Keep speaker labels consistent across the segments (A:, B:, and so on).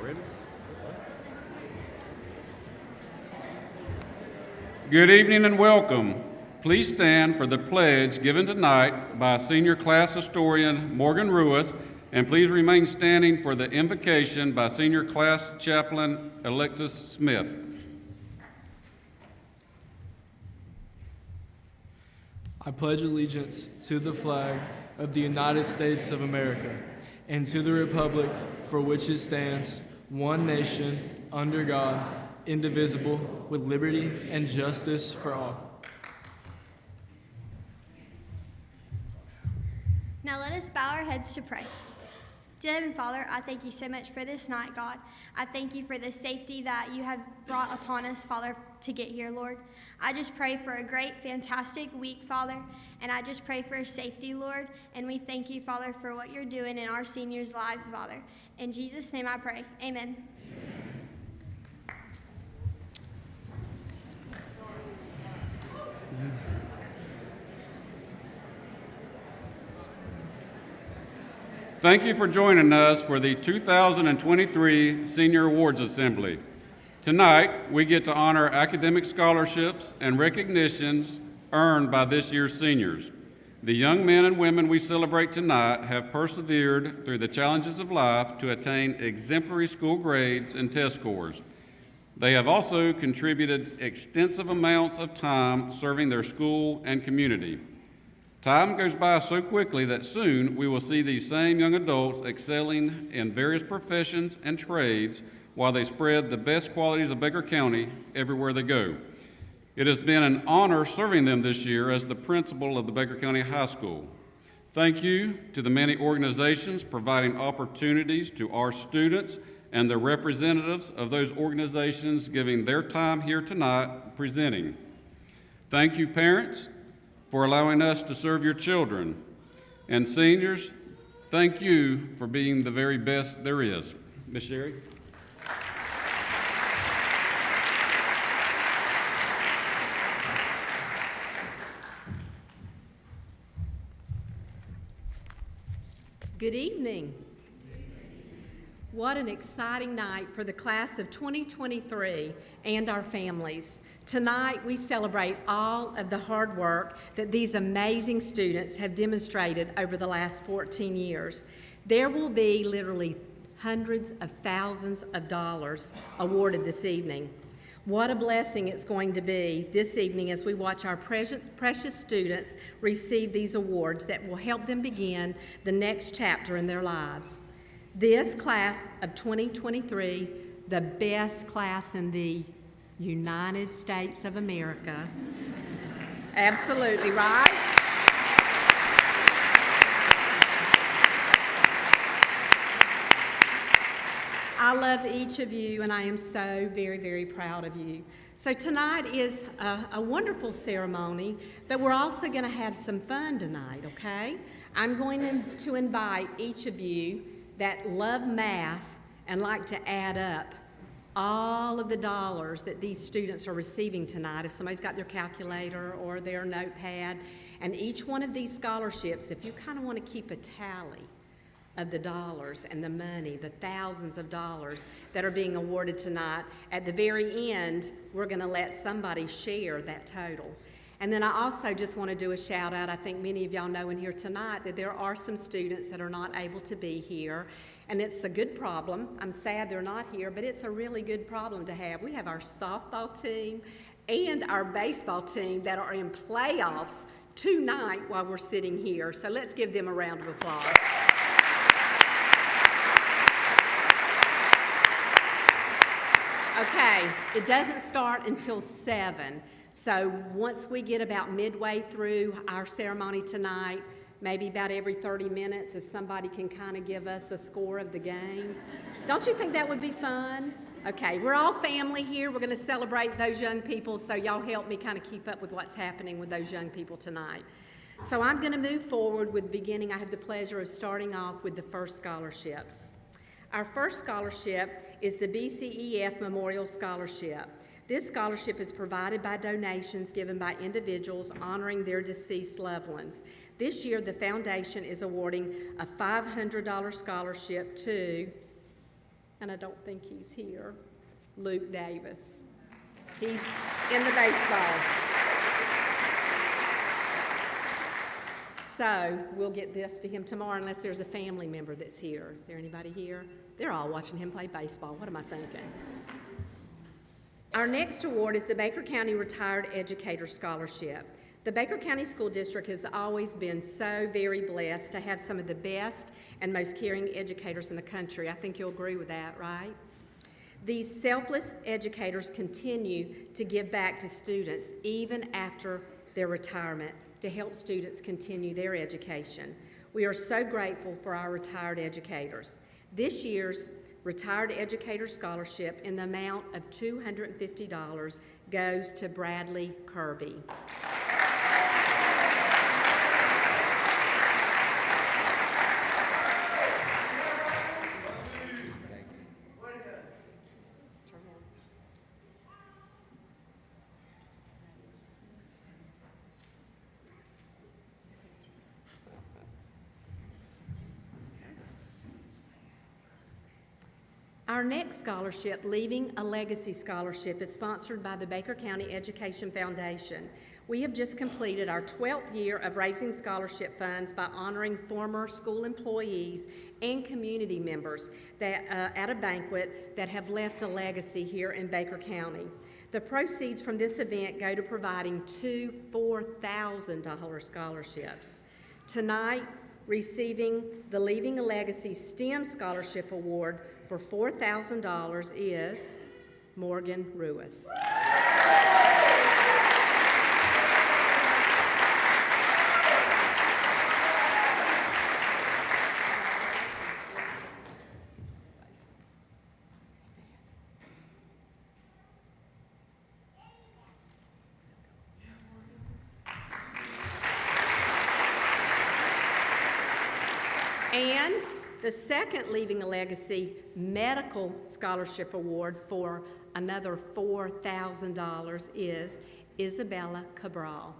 A: Already? Good evening and welcome. Please stand for the pledge given tonight by Senior Class Historian Morgan Ruiz, and please remain standing for the invocation by Senior Class Chaplain Alexis Smith.
B: I pledge allegiance to the flag of the United States of America and to the republic for which it stands, one nation, under God, indivisible, with liberty and justice for all.
C: Now let us bow our heads to pray. Dear Heavenly Father, I thank you so much for this night, God. I thank you for the safety that you have brought upon us, Father, to get here, Lord. I just pray for a great, fantastic week, Father, and I just pray for safety, Lord, and we thank you, Father, for what you're doing in our seniors' lives, Father. In Jesus' name I pray, amen.
A: Thank you for joining us for the 2023 Senior Awards Assembly. Tonight, we get to honor academic scholarships and recognitions earned by this year's seniors. The young men and women we celebrate tonight have persevered through the challenges of life to attain exemplary school grades and test scores. They have also contributed extensive amounts of time serving their school and community. Time goes by so quickly that soon we will see these same young adults excelling in various professions and trades while they spread the best qualities of Baker County everywhere they go. It has been an honor serving them this year as the principal of the Baker County High School. Thank you to the many organizations providing opportunities to our students and the representatives of those organizations giving their time here tonight presenting. Thank you, parents, for allowing us to serve your children. And seniors, thank you for being the very best there is. Ms. Sherry.
D: Good evening. What an exciting night for the class of 2023 and our families. Tonight, we celebrate all of the hard work that these amazing students have demonstrated over the last 14 years. There will be literally hundreds of thousands of dollars awarded this evening. What a blessing it's going to be this evening as we watch our precious students receive these awards that will help them begin the next chapter in their lives. This class of 2023, the best class in the United States of America. Absolutely, right? I love each of you, and I am so very, very proud of you. So tonight is a wonderful ceremony, but we're also going to have some fun tonight, okay? I'm going to invite each of you that love math and like to add up all of the dollars that these students are receiving tonight. If somebody's got their calculator or their notepad, and each one of these scholarships, if you kind of want to keep a tally of the dollars and the money, the thousands of dollars that are being awarded tonight, at the very end, we're going to let somebody share that total. And then I also just want to do a shout out. I think many of y'all know in here tonight that there are some students that are not able to be here. And it's a good problem. I'm sad they're not here, but it's a really good problem to have. We have our softball team and our baseball team that are in playoffs tonight while we're sitting here. So let's give them a round of applause. Okay, it doesn't start until 7. So once we get about midway through our ceremony tonight, maybe about every 30 minutes, if somebody can kind of give us a score of the game. Don't you think that would be fun? Okay, we're all family here. We're going to celebrate those young people, so y'all help me kind of keep up with what's happening with those young people tonight. So I'm going to move forward with the beginning. I have the pleasure of starting off with the first scholarships. Our first scholarship is the BCEF Memorial Scholarship. This scholarship is provided by donations given by individuals honoring their deceased loved ones. This year, the foundation is awarding a $500 scholarship to and I don't think he's here, Luke Davis. He's in the baseball. So we'll get this to him tomorrow unless there's a family member that's here. Is there anybody here? They're all watching him play baseball. What am I thinking? Our next award is the Baker County Retired Educator Scholarship. The Baker County School District has always been so very blessed to have some of the best and most caring educators in the country. I think you'll agree with that, right? These selfless educators continue to give back to students even after their retirement to help students continue their education. We are so grateful for our retired educators. This year's Retired Educator Scholarship in the amount of $250 goes to Bradley Kirby. Our next scholarship, Leaving a Legacy Scholarship, is sponsored by the Baker County Education Foundation. We have just completed our 12th year of raising scholarship funds by honoring former school employees and community members that, at a banquet that have left a legacy here in Baker County. The proceeds from this event go to providing two $4,000 scholarships. Tonight, receiving the Leaving a Legacy STEM Scholarship Award for $4,000 is Morgan Ruiz. And the second Leaving a Legacy Medical Scholarship Award for another $4,000 is Isabella Cabral.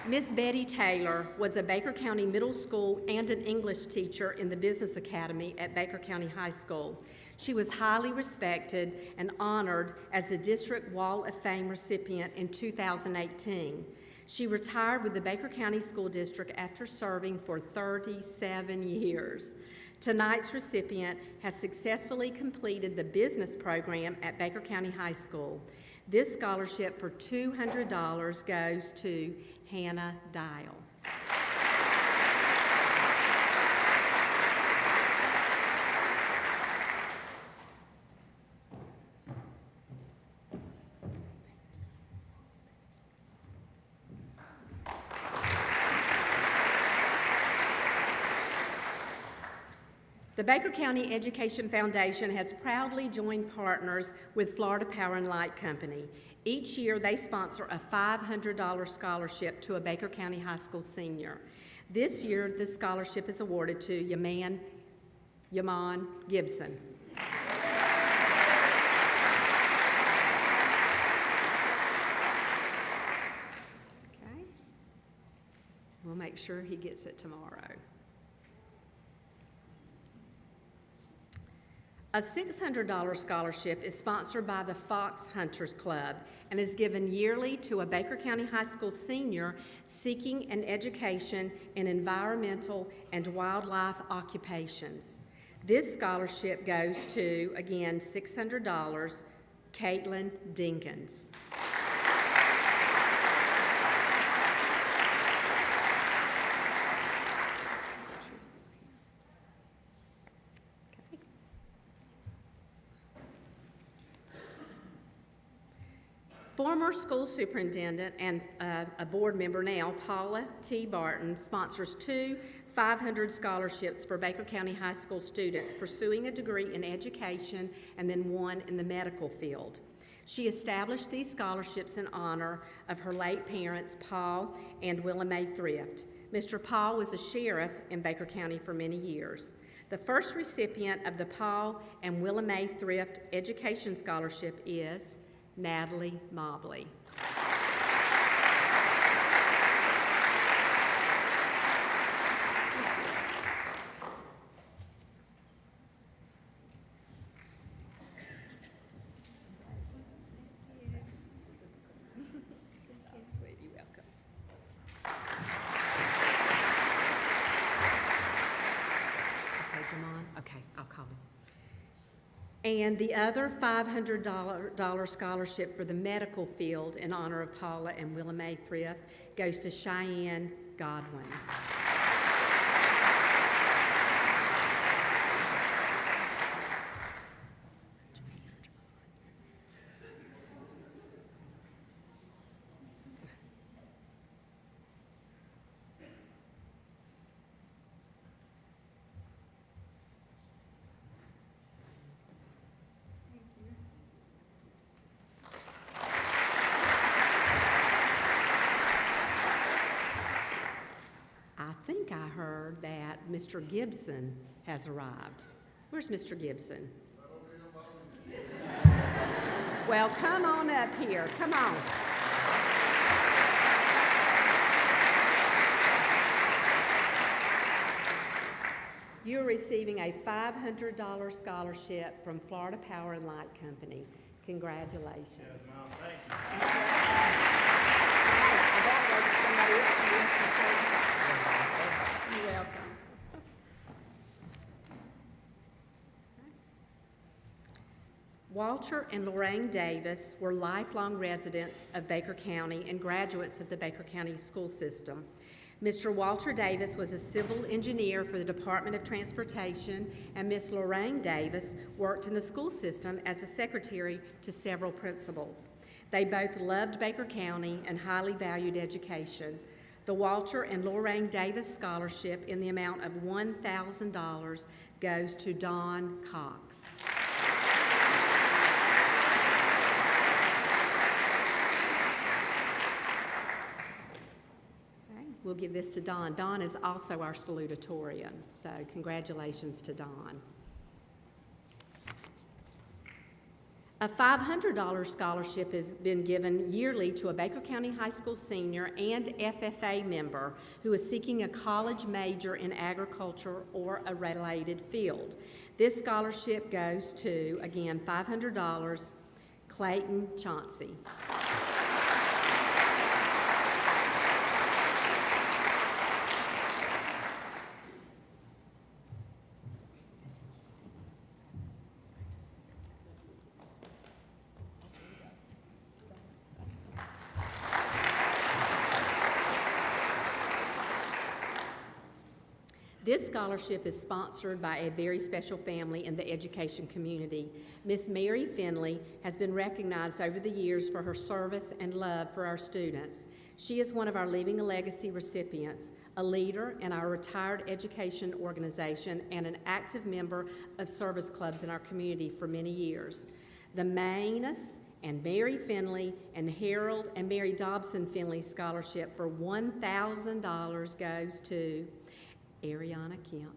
D: Miss Betty Taylor was a Baker County Middle School and an English teacher in the Business Academy at Baker County High School. She was highly respected and honored as the District Wall of Fame recipient in 2018. She retired with the Baker County School District after serving for 37 years. Tonight's recipient has successfully completed the business program at Baker County High School. This scholarship for $200 goes to Hannah Dial. The Baker County Education Foundation has proudly joined partners with Florida Power and Light Company. Each year, they sponsor a $500 scholarship to a Baker County High School senior. This year, the scholarship is awarded to Yaman Gibson. Okay. We'll make sure he gets it tomorrow. A $600 scholarship is sponsored by the Fox Hunters Club and is given yearly to a Baker County High School senior seeking an education in environmental and wildlife occupations. This scholarship goes to, again, $600, Caitlin Dinkins. Former school superintendent and a board member now, Paula T. Barton, sponsors two 500 scholarships for Baker County High School students pursuing a degree in education and then one in the medical field. She established these scholarships in honor of her late parents, Paul and Willa Mae Thrift. Mr. Paul was a sheriff in Baker County for many years. The first recipient of the Paul and Willa Mae Thrift Education Scholarship is Natalie Mobley. And the other $500 scholarship for the medical field in honor of Paula and Willa Mae Thrift goes to Cheyenne Godwin. I heard that Mr. Gibson has arrived. Where's Mr. Gibson? Well, come on up here. Come on. You're receiving a $500 scholarship from Florida Power and Light Company. Congratulations.
E: Yes, Mom, thank you.
D: You're welcome. Walter and Lorraine Davis were lifelong residents of Baker County and graduates of the Baker County school system. Mr. Walter Davis was a civil engineer for the Department of Transportation, and Miss Lorraine Davis worked in the school system as a secretary to several principals. They both loved Baker County and highly valued education. The Walter and Lorraine Davis Scholarship in the amount of $1,000 goes to Dawn Cox. We'll give this to Dawn. Dawn is also our salutatorian, so congratulations to Dawn. A $500 scholarship has been given yearly to a Baker County High School senior and FFA member who is seeking a college major in agriculture or a related field. This scholarship goes to, again, $500, Clayton Chauncey. This scholarship is sponsored by a very special family in the education community. Miss Mary Finley has been recognized over the years for her service and love for our students. She is one of our Leaving a Legacy recipients, a leader in our retired education organization, and an active member of service clubs in our community for many years. The Maines and Mary Finley and Harold and Mary Dobson Finley Scholarship for $1,000 goes to Ariana Kemp.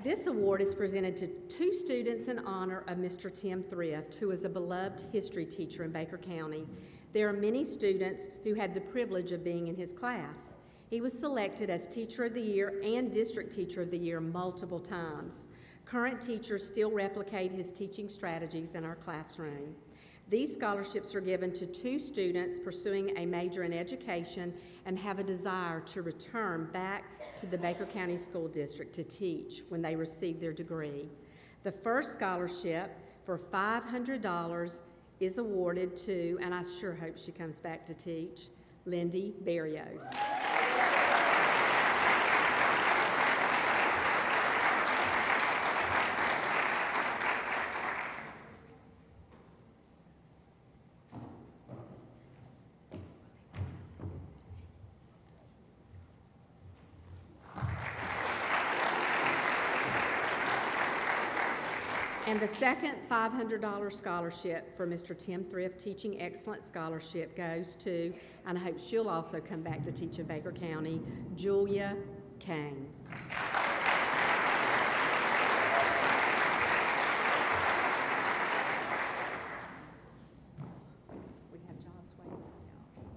D: This award is presented to two students in honor of Mr. Tim Thrift, who is a beloved history teacher in Baker County. There are many students who had the privilege of being in his class. He was selected as Teacher of the Year and District Teacher of the Year multiple times. Current teachers still replicate his teaching strategies in our classroom. These scholarships are given to two students pursuing a major in education and have a desire to return back to the Baker County School District to teach when they receive their degree. The first scholarship for $500 is awarded to, and I sure hope she comes back to teach, Lindy Berrios. And the second $500 scholarship for Mr. Tim Thrift Teaching Excellence Scholarship goes to, and I hope she'll also come back to teach in Baker County, Julia Kane. We have jobs waiting for y'all.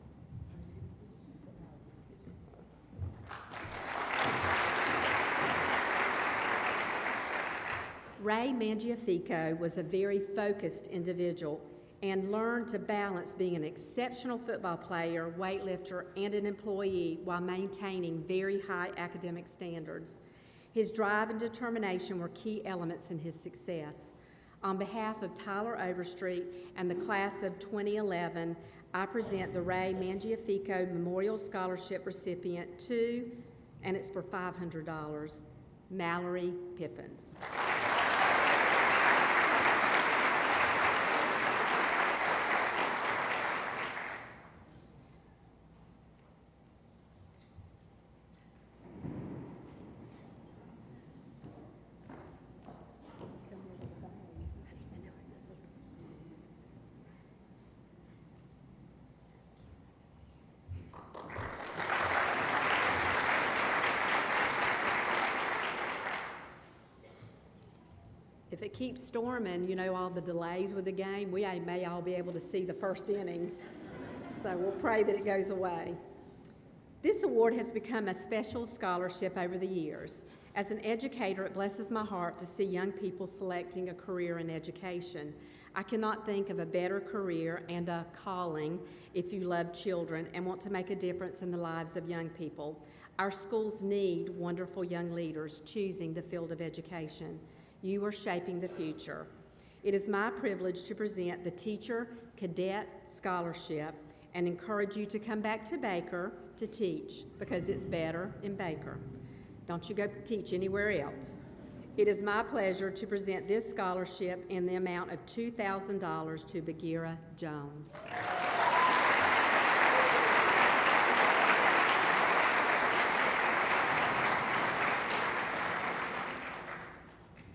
D: Ray Mangiafico was a very focused individual and learned to balance being an exceptional football player, weightlifter, and an employee while maintaining very high academic standards. His drive and determination were key elements in his success. On behalf of Tyler Overstreet and the class of 2011, I present the Ray Mangiafico Memorial Scholarship recipient to, and it's for $500, Mallory Pippins. If it keeps storming, you know, all the delays with the game, we may all be able to see the first inning. So we'll pray that it goes away. This award has become a special scholarship over the years. As an educator, it blesses my heart to see young people selecting a career in education. I cannot think of a better career and a calling if you love children and want to make a difference in the lives of young people. Our schools need wonderful young leaders choosing the field of education. You are shaping the future. It is my privilege to present the Teacher Cadet Scholarship and encourage you to come back to Baker to teach because it's better in Baker. Don't you go teach anywhere else. It is my pleasure to present this scholarship in the amount of $2,000 to Bagheera Jones.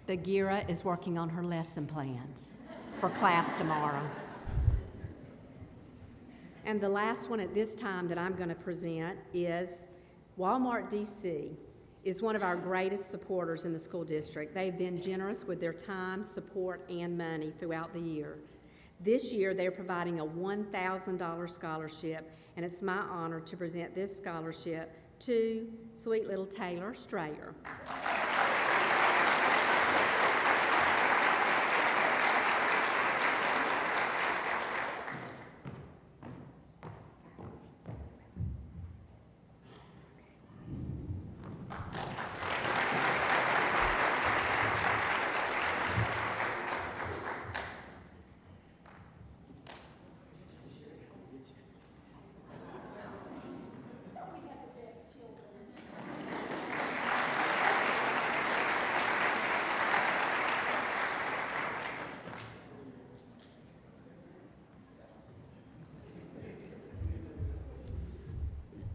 D: Bagheera is working on her lesson plans for class tomorrow. And the last one at this time that I'm going to present is Walmart DC is one of our greatest supporters in the school district. They've been generous with their time, support, and money throughout the year. This year, they're providing a $1,000 scholarship, and it's my honor to present this scholarship to sweet little Taylor Strayer.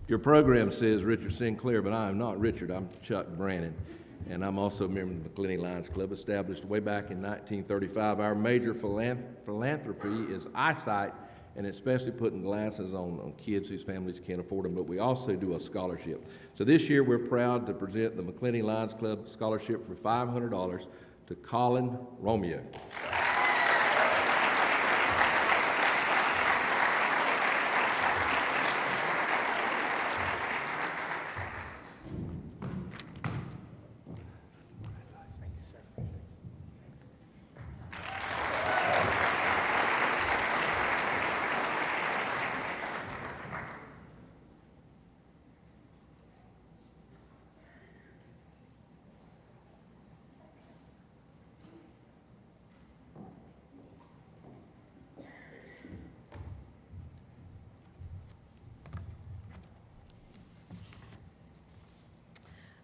F: Your program says Richard Sinclair, but I am not Richard. I'm Chuck Brannon, and I'm also a member of the Macclenny Lions Club, established way back in 1935. Our major philanthropy is eyesight, and especially putting glasses on kids whose families can't afford them, but we also do a scholarship. So this year we're proud to present the Macclenny Lions Club Scholarship for $500 to Colin Romeo.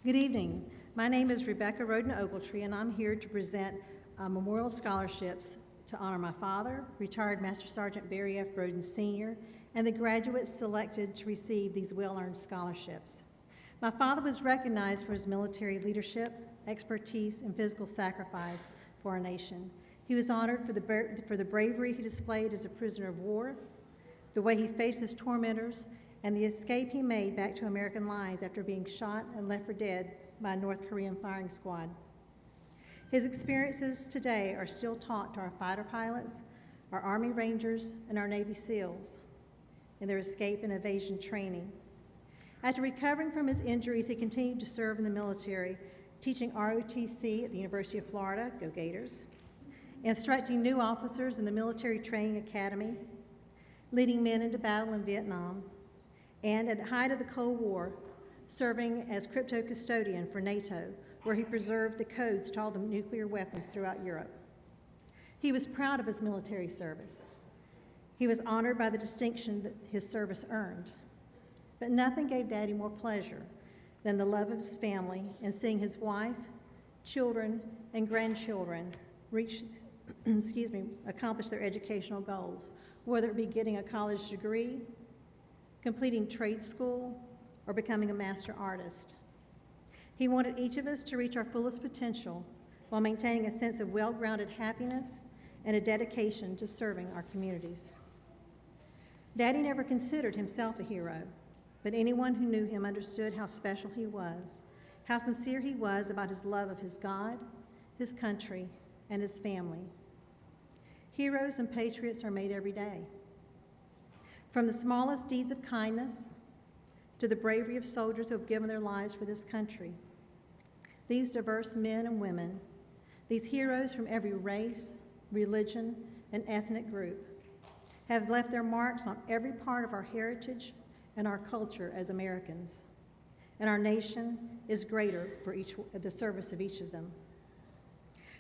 G: Good evening. My name is Rebecca Roden Ogletree, and I'm here to present memorial scholarships to honor my father, retired Master Sergeant Barry F. Roden Sr., and the graduates selected to receive these well-earned scholarships. My father was recognized for his military leadership, expertise, and physical sacrifice for our nation. He was honored for the bravery he displayed as a prisoner of war, the way he faced his tormentors, and the escape he made back to American lines after being shot and left for dead by a North Korean firing squad. His experiences today are still taught to our fighter pilots, our Army Rangers, and our Navy SEALs in their escape and evasion training. After recovering from his injuries, he continued to serve in the military, teaching ROTC at the University of Florida, go Gators, instructing new officers in the Military Training Academy, leading men into battle in Vietnam, and at the height of the Cold War, serving as crypto custodian for NATO, where he preserved the codes to all the nuclear weapons throughout Europe. He was proud of his military service. He was honored by the distinction that his service earned. But nothing gave Daddy more pleasure than the love of his family and seeing his wife, children, and grandchildren accomplish their educational goals, whether it be getting a college degree, completing trade school, or becoming a master artist. He wanted each of us to reach our fullest potential while maintaining a sense of well-grounded happiness and a dedication to serving our communities. Daddy never considered himself a hero, but anyone who knew him understood how special he was, how sincere he was about his love of his God, his country, and his family. Heroes and patriots are made every day. From the smallest deeds of kindness to the bravery of soldiers who have given their lives for this country. These diverse men and women, these heroes from every race, religion, and ethnic group, have left their marks on every part of our heritage and our culture as Americans. And our nation is greater for the service of each of them.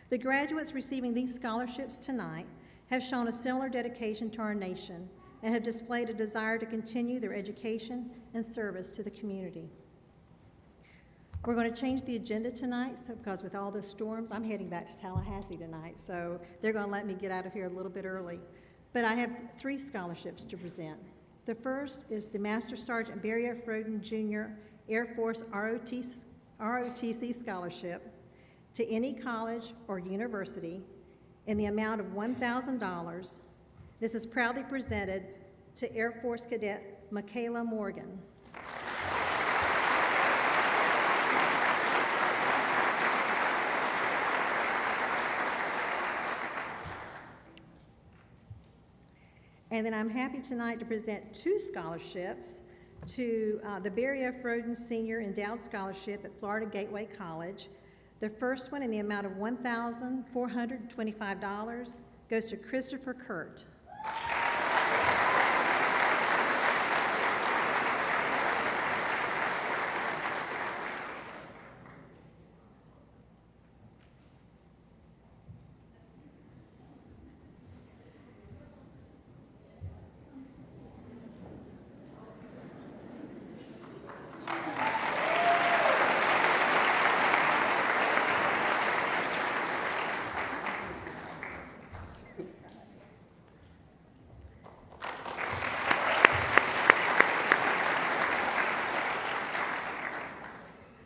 G: The graduates receiving these scholarships tonight have shown a similar dedication to our nation and have displayed a desire to continue their education and service to the community. We're going to change the agenda tonight because with all the storms, I'm heading back to Tallahassee tonight, so they're going to let me get out of here a little bit early. But I have 3 scholarships to present. The first is the Master Sergeant Barry F. Roden Jr. Air Force ROTC Scholarship to any college or university in the amount of $1,000. This is proudly presented to Air Force Cadet Michaela Morgan. And then I'm happy tonight to present 2 scholarships to the Barry F. Roden Senior Endowed Scholarship at Florida Gateway College. The first one in the amount of $1,425 goes to Christopher Kurt.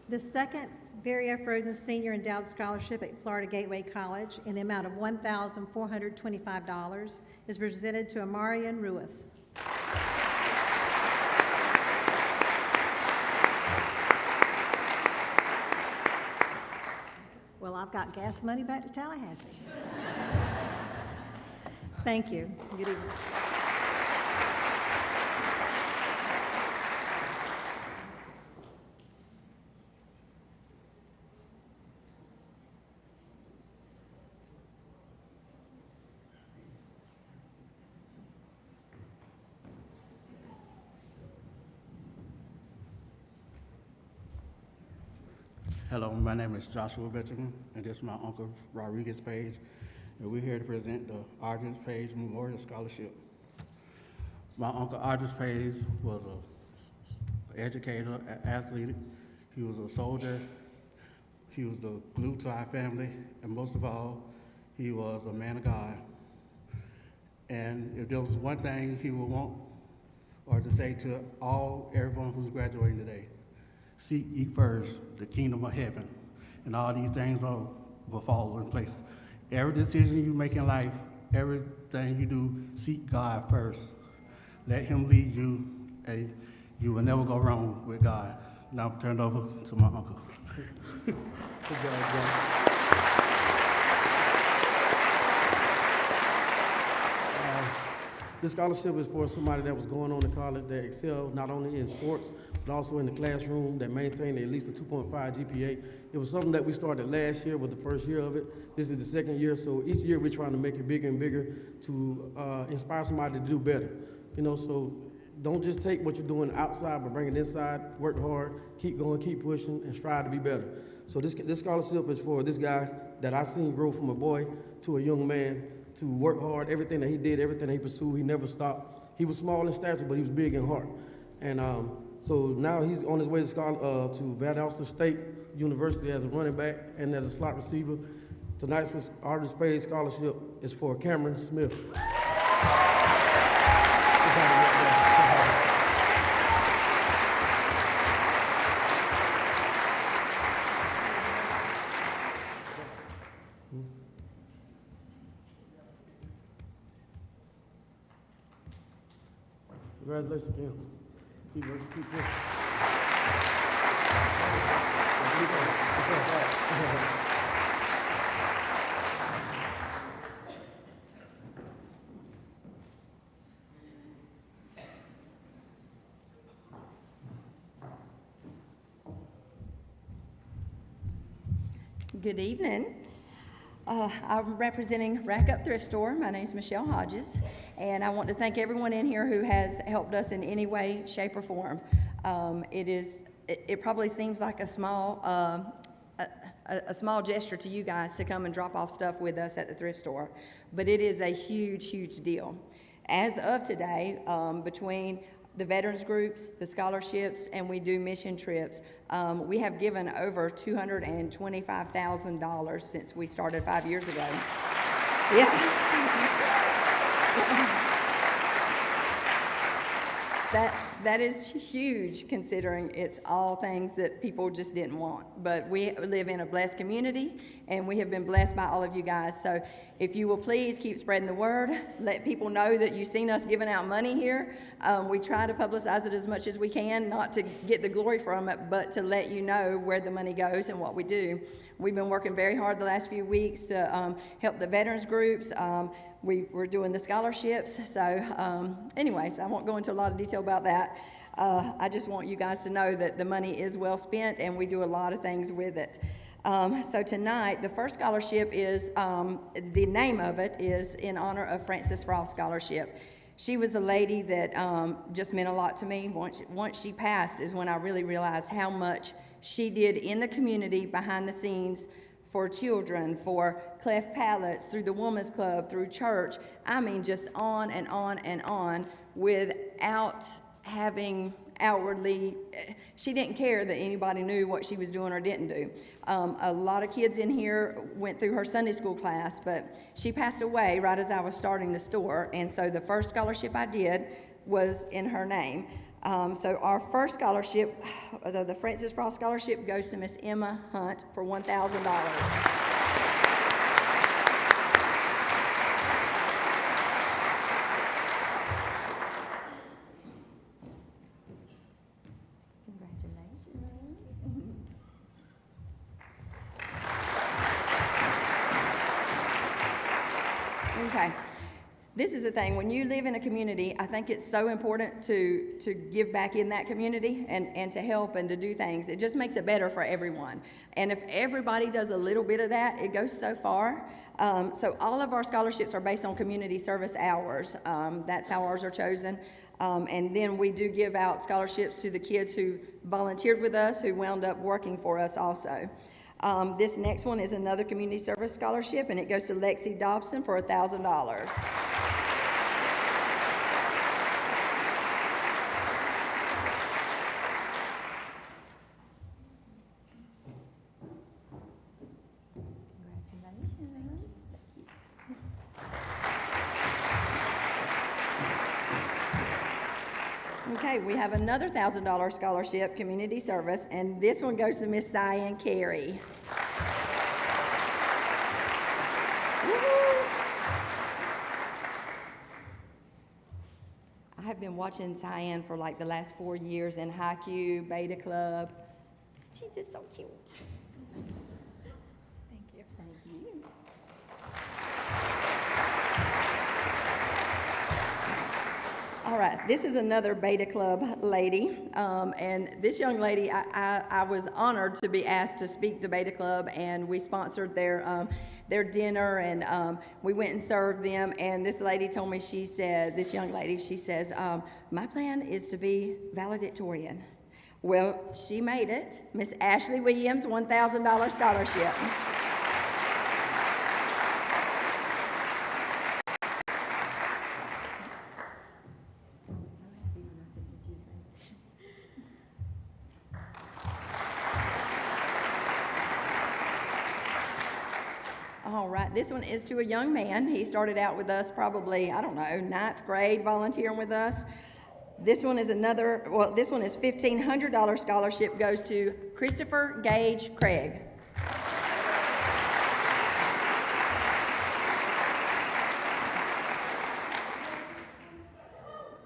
G: The second Barry F. Roden Senior Endowed Scholarship at Florida Gateway College in the amount of $1,425 is presented to Amarian Ruiz. Well, I've got gas money back to Tallahassee. Thank you. Good evening.
E: Hello, my name is Joshua Benjamin, and this is my uncle Rodriguez Page, and we're here to present the Argent Page Memorial Scholarship. My uncle Argent Page was an educator, an athlete, he was a soldier, he was the glue to our family, and most of all, he was a man of God. And if there was one thing he would want or to say to everyone who's graduating today, seek ye first the kingdom of heaven, and all these things will fall in place. Every decision you make in life, everything you do, seek God first. Let Him lead you, and you will never go wrong with God. Now I'll turn it over to my uncle.
H: Good job, John. This scholarship is for somebody that was going on to college that excelled not only in sports, but also in the classroom, that maintained at least a 2.5 GPA. It was something that we started last year with the first year of it. This is the second year, so each year we're trying to make it bigger and bigger to inspire somebody to do better. You know, so don't just take what you're doing outside, but bring it inside, work hard, keep going, keep pushing, and strive to be better. So this scholarship is for this guy that I seen grow from a boy to a young man, to work hard, everything that he did, everything that he pursued, he never stopped. He was small in stature, but he was big in heart. And so now he's on his way to Valdosta State University as a running back and as a slot receiver. Tonight's Artist Paid Scholarship is for Cameron Smith. Congratulations, Cam. Keep working, keep working.
I: Good evening. I'm representing Rack Up Thrift Store. My name is Michelle Hodges, and I want to thank everyone in here who has helped us in any way, shape, or form. It probably seems like a small gesture to you guys to come and drop off stuff with us at the thrift store, but it is a huge, huge deal. As of today, between the veterans groups, the scholarships, and we do mission trips, we have given over $225,000 since we started 5 years ago. Yeah. That is huge, considering it's all things that people just didn't want. But we live in a blessed community, and we have been blessed by all of you guys. So if you will please keep spreading the word, let people know that you've seen us giving out money here. We try to publicize it as much as we can, not to get the glory from it, but to let you know where the money goes and what we do. We've been working very hard the last few weeks to help the veterans groups. We're doing the scholarships. So anyways, I won't go into a lot of detail about that. I just want you guys to know that the money is well spent, and we do a lot of things with it. So tonight, the first scholarship is, the name of it is in honor of Frances Frost Scholarship. She was a lady that just meant a lot to me. Once she passed is when I really realized how much she did in the community, behind the scenes, for children, for cleft palates, through the Women's Club, through church. I mean, just on and on and on, without having outwardly, she didn't care that anybody knew what she was doing or didn't do. A lot of kids in here went through her Sunday school class, but she passed away right as I was starting the store, and so the first scholarship I did was in her name. So our first scholarship, the Frances Frost Scholarship, goes to Miss Emma Hunt for $1,000. Okay. This is the thing, when you live in a community, I think it's so important to give back in that community and to help and to do things. It just makes it better for everyone. And if everybody does a little bit of that, it goes so far. So all of our scholarships are based on community service hours. That's how ours are chosen. And then we do give out scholarships to the kids who volunteered with us, who wound up working for us also. This next one is another community service scholarship, and it goes to Lexi Dobson for $1,000. Okay, we have another $1,000 scholarship, community service, and this one goes to Miss Cyan Carey. been watching Cyan for like the last 4 years in Haiku, Beta Club. She's just so cute. Thank you. Thank you. All right, this is another Beta Club lady, and this young lady, I was honored to be asked to speak to Beta Club, and we sponsored their dinner, and we went and served them, and this lady told me, she said, this young lady, she says, my plan is to be valedictorian. Well, she made it. Miss Ashley Williams, $1,000 scholarship. All right, this one is to a young man. He started out with us probably, I don't know, 9th grade volunteering with us. This one is this one is $1,500 scholarship, goes to Christopher Gage Craig.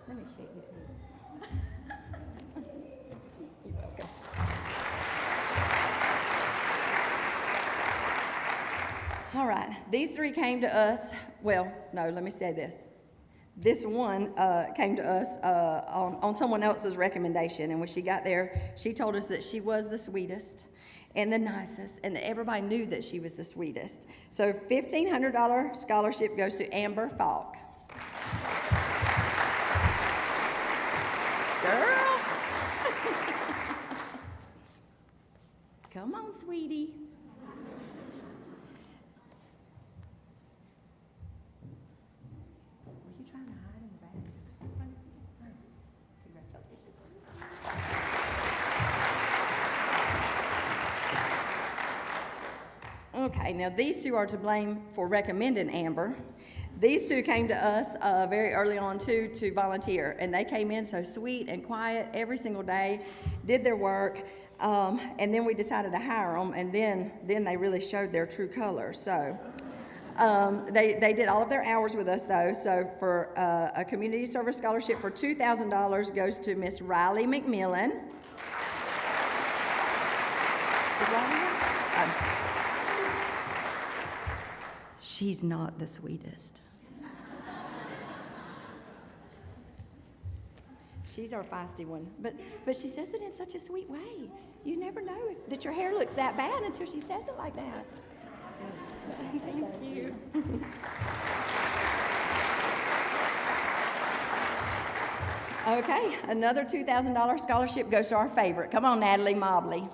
I: Let me shake you. You're welcome. All right, these three came to us, well, no, let me say this. This one came to us on someone else's recommendation, and when she got there, she told us that she was the sweetest and the nicest, and everybody knew that she was the sweetest. So $1,500 scholarship goes to Amber Falk. Girl. Come on, sweetie. Okay, now these two are to blame for recommending Amber. These two came to us very early on too to volunteer, and they came in so sweet and quiet every single day, did their work, and then we decided to hire them, and then they really showed their true colors. So they did all of their hours with us though. So for a community service scholarship for $2,000 goes to Miss Riley McMillan. Is Riley here? She's not the sweetest. She's our feisty one, but she says it in such a sweet way. You never know that your hair looks that bad until she says it like that. Thank you. Okay, another $2,000 scholarship goes to our favorite. Come on, Natalie Mobley.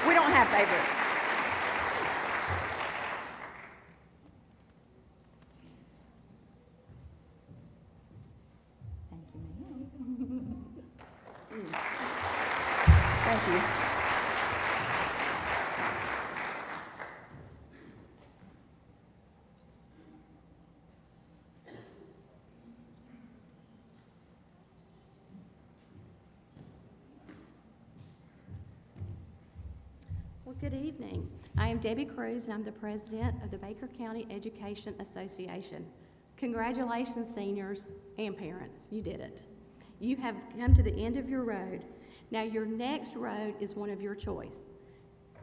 I: We don't have favorites. Thank you.
J: Well, good evening. I am Debbie Cruz, and I'm the president of the Baker County Education Association. Congratulations, seniors and parents. You did it. You have come to the end of your road. Now, your next road is one of your choice.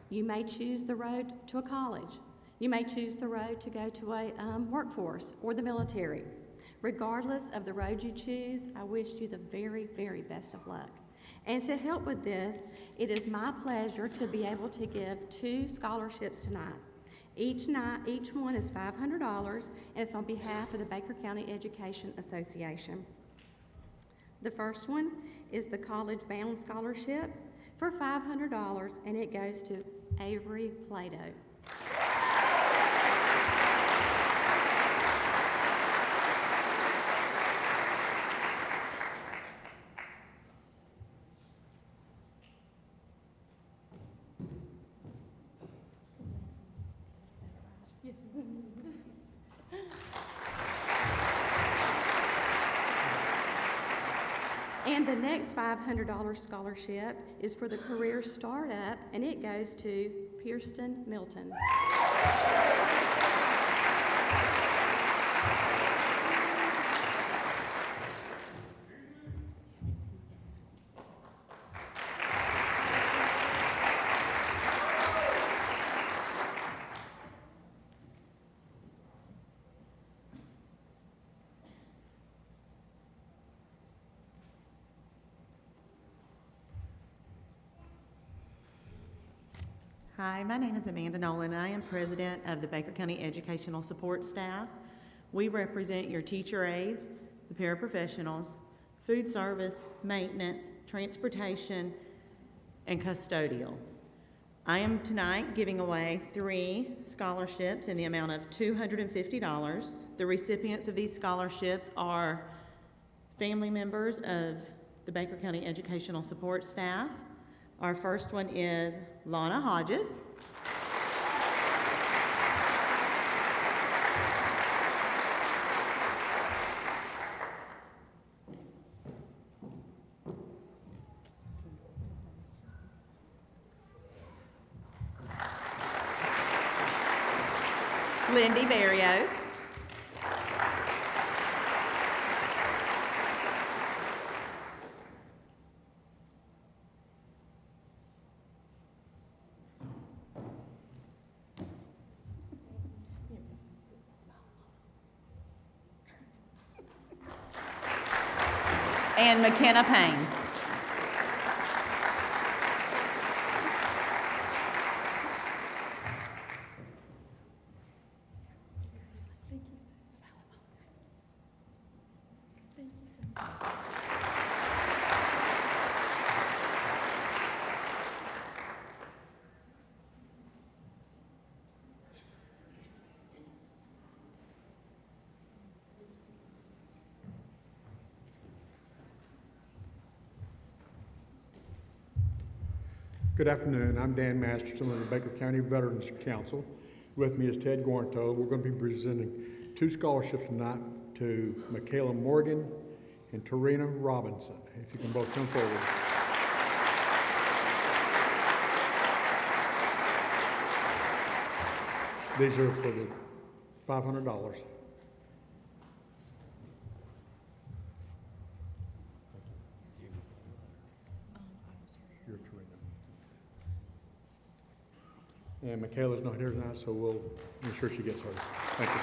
J: You may choose the road to a college. You may choose the road to go to a workforce or the military. Regardless of the road you choose, I wish you the very, very best of luck. And to help with this, it is my pleasure to be able to give 2 scholarships tonight. Each one is $500, and it's on behalf of the Baker County Education Association. The first one is the College Bound Scholarship for $500, and it goes to Avery Plato. And the next $500 scholarship is for the Career Startup, and it goes to Pierston Milton.
K: Hi, my name is Amanda Nolan, and I am president of the Baker County Educational Support Staff. We represent your teacher aides, the paraprofessionals, food service, maintenance, transportation, and custodial. I am tonight giving away 3 scholarships in the amount of $250. The recipients of these scholarships are family members of the Baker County Educational Support Staff. Our first one is Lana Hodges. Lindy Barrios. And McKenna Payne.
L: Good afternoon. I'm Dan Masterson of the Baker County Veterans Council. With me is Ted Gornto. We're going to be presenting 2 scholarships tonight to Michaela Morgan and Tarina Robinson. If you can both come forward. These are for the $500. And Michaela's not here tonight, so we'll ensure she gets hers. Thank you.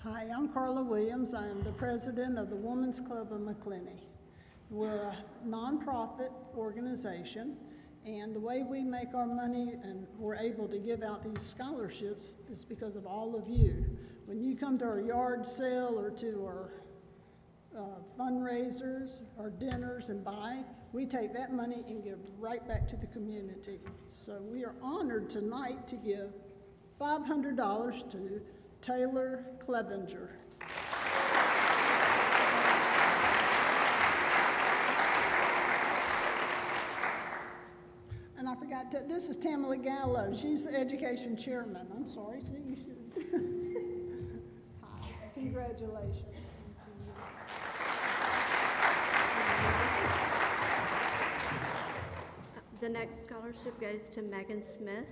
M: Hi, I'm Carla Williams. I am the president of the Women's Club of Macclenny. We're a nonprofit organization, and the way we make our money and we're able to give out these scholarships is because of all of you. When you come to our yard sale or to our fundraisers or dinners and buy, we take that money and give right back to the community. So we are honored tonight to give $500 to Taylor Clevenger. And I forgot to, this is Tamala Gallo. She's the education chairman. I'm sorry, see, you should. Hi, congratulations.
N: The next scholarship goes to Megan Smith.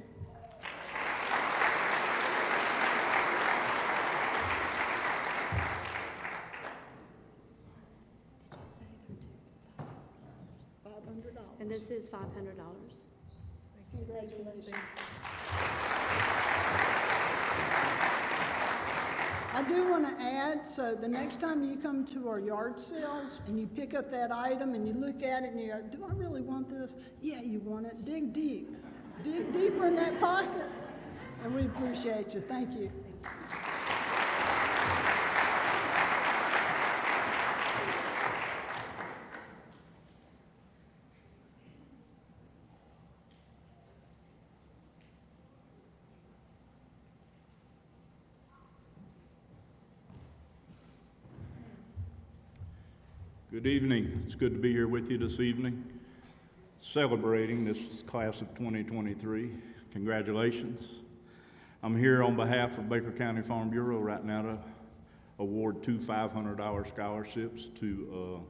N: And this is $500.
M: Congratulations. I do want to add, so the next time you come to our yard sales and you pick up that item and you look at it and you go, do I really want this? Yeah, you want it. Dig deep. Dig deeper in that pocket. And we appreciate you. Thank you.
O: Good evening. It's good to be here with you this evening, celebrating this class of 2023. Congratulations. I'm here on behalf of Baker County Farm Bureau right now to award 2 $500 scholarships to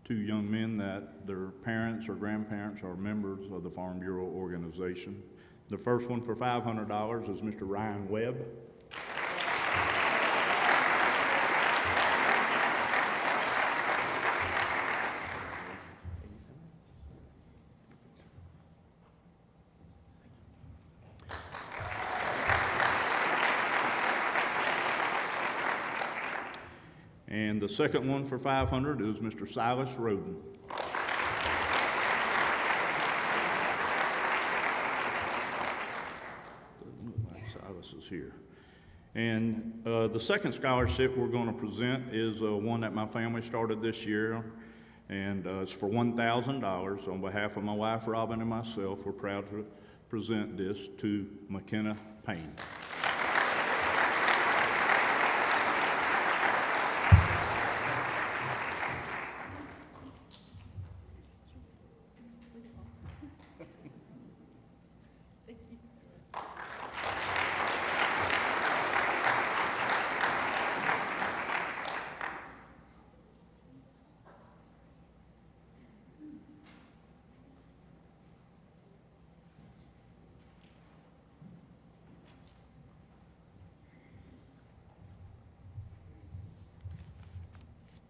O: 2 young men that their parents or grandparents are members of the Farm Bureau organization. The first one for $500 is Mr. Ryan Webb. And the second one for $500 is Mr. Silas Roden. Silas is here. And the second scholarship we're going to present is one that my family started this year, and it's for $1,000. On behalf of my wife, Robin, and myself, we're proud to present this to McKenna Payne.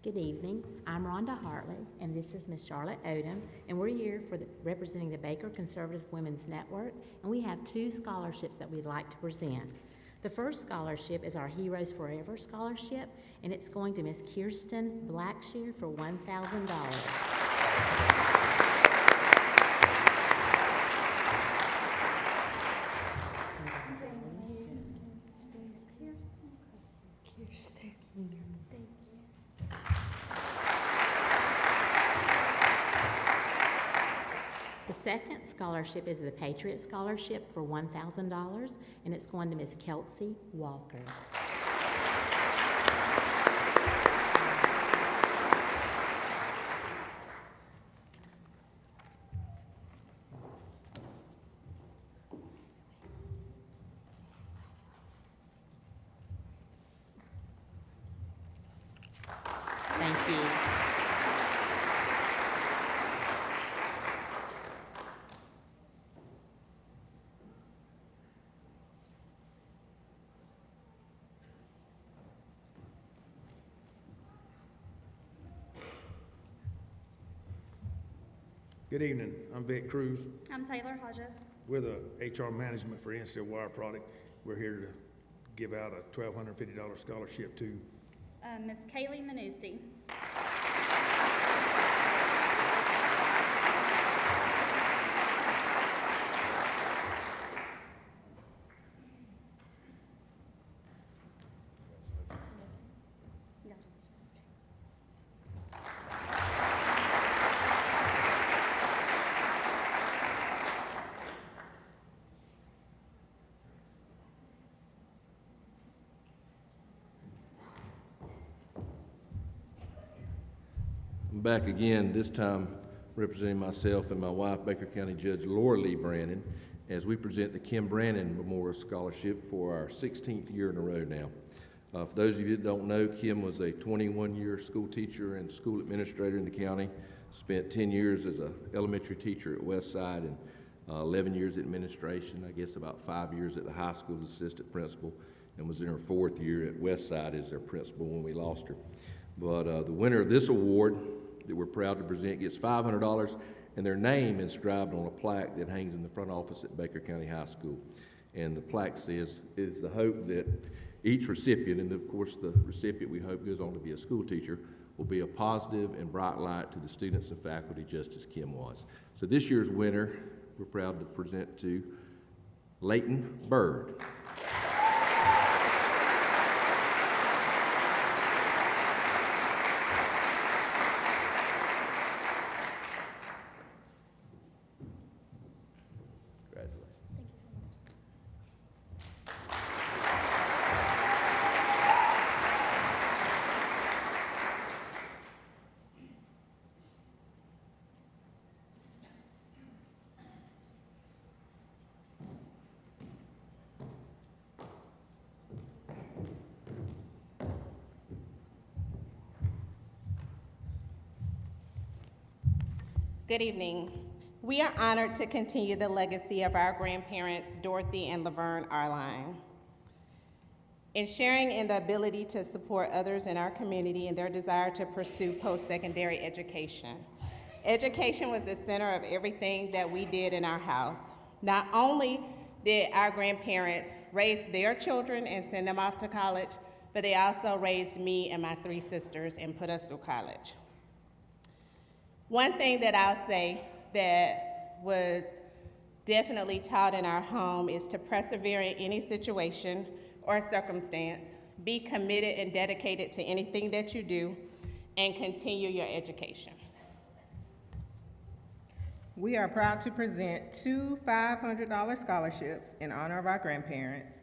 P: Good evening. I'm Rhonda Hartley, and this is Miss Charlotte Odom, and we're here representing the Baker Conservative Women's Network, and we have 2 scholarships that we'd like to present. The first scholarship is our Heroes Forever Scholarship, and it's going to Miss Kirsten Blackshear for $1,000. The second scholarship is the Patriot Scholarship for $1,000, and it's going to Miss Kelsey Walker. Thank you.
Q: Good evening. I'm Vic Cruz.
R: I'm Taylor Hodges.
Q: We're the HR management for Insteel Wire Product. We're here to give out a $1,250 scholarship to
R: Miss Kaylee Manucci.
F: Back again, this time representing myself and my wife, Baker County Judge Laura Lee Brannon, as we present the Kim Brannon Memorial Scholarship for our 16th year in a row now. For those of you that don't know, Kim was a 21-year school teacher and school administrator in the county, spent 10 years as an elementary teacher at Westside and 11 years at administration, I guess about 5 years at the high school as assistant principal, and was in her 4th year at Westside as their principal when we lost her. But the winner of this award that we're proud to present gets $500 and their name inscribed on a plaque that hangs in the front office at Baker County High School. And the plaque says, "It is the hope that each recipient," and of course the recipient we hope goes on to be a school teacher, "will be a positive and bright light to the students and faculty just as Kim was." So this year's winner, we're proud to present to Leighton Bird.
S: Good evening. We are honored to continue the legacy of our grandparents, Dorothy and Laverne Arline, in sharing in the ability to support others in our community in their desire to pursue post-secondary education. Education was the center of everything that we did in our house. Not only did our grandparents raise their children and send them off to college, but they also raised me and my 3 sisters and put us through college. One thing that I'll say that was definitely taught in our home is to persevere in any situation or circumstance, be committed and dedicated to anything that you do, and continue your education.
T: We are proud to present 2 $500 scholarships in honor of our grandparents.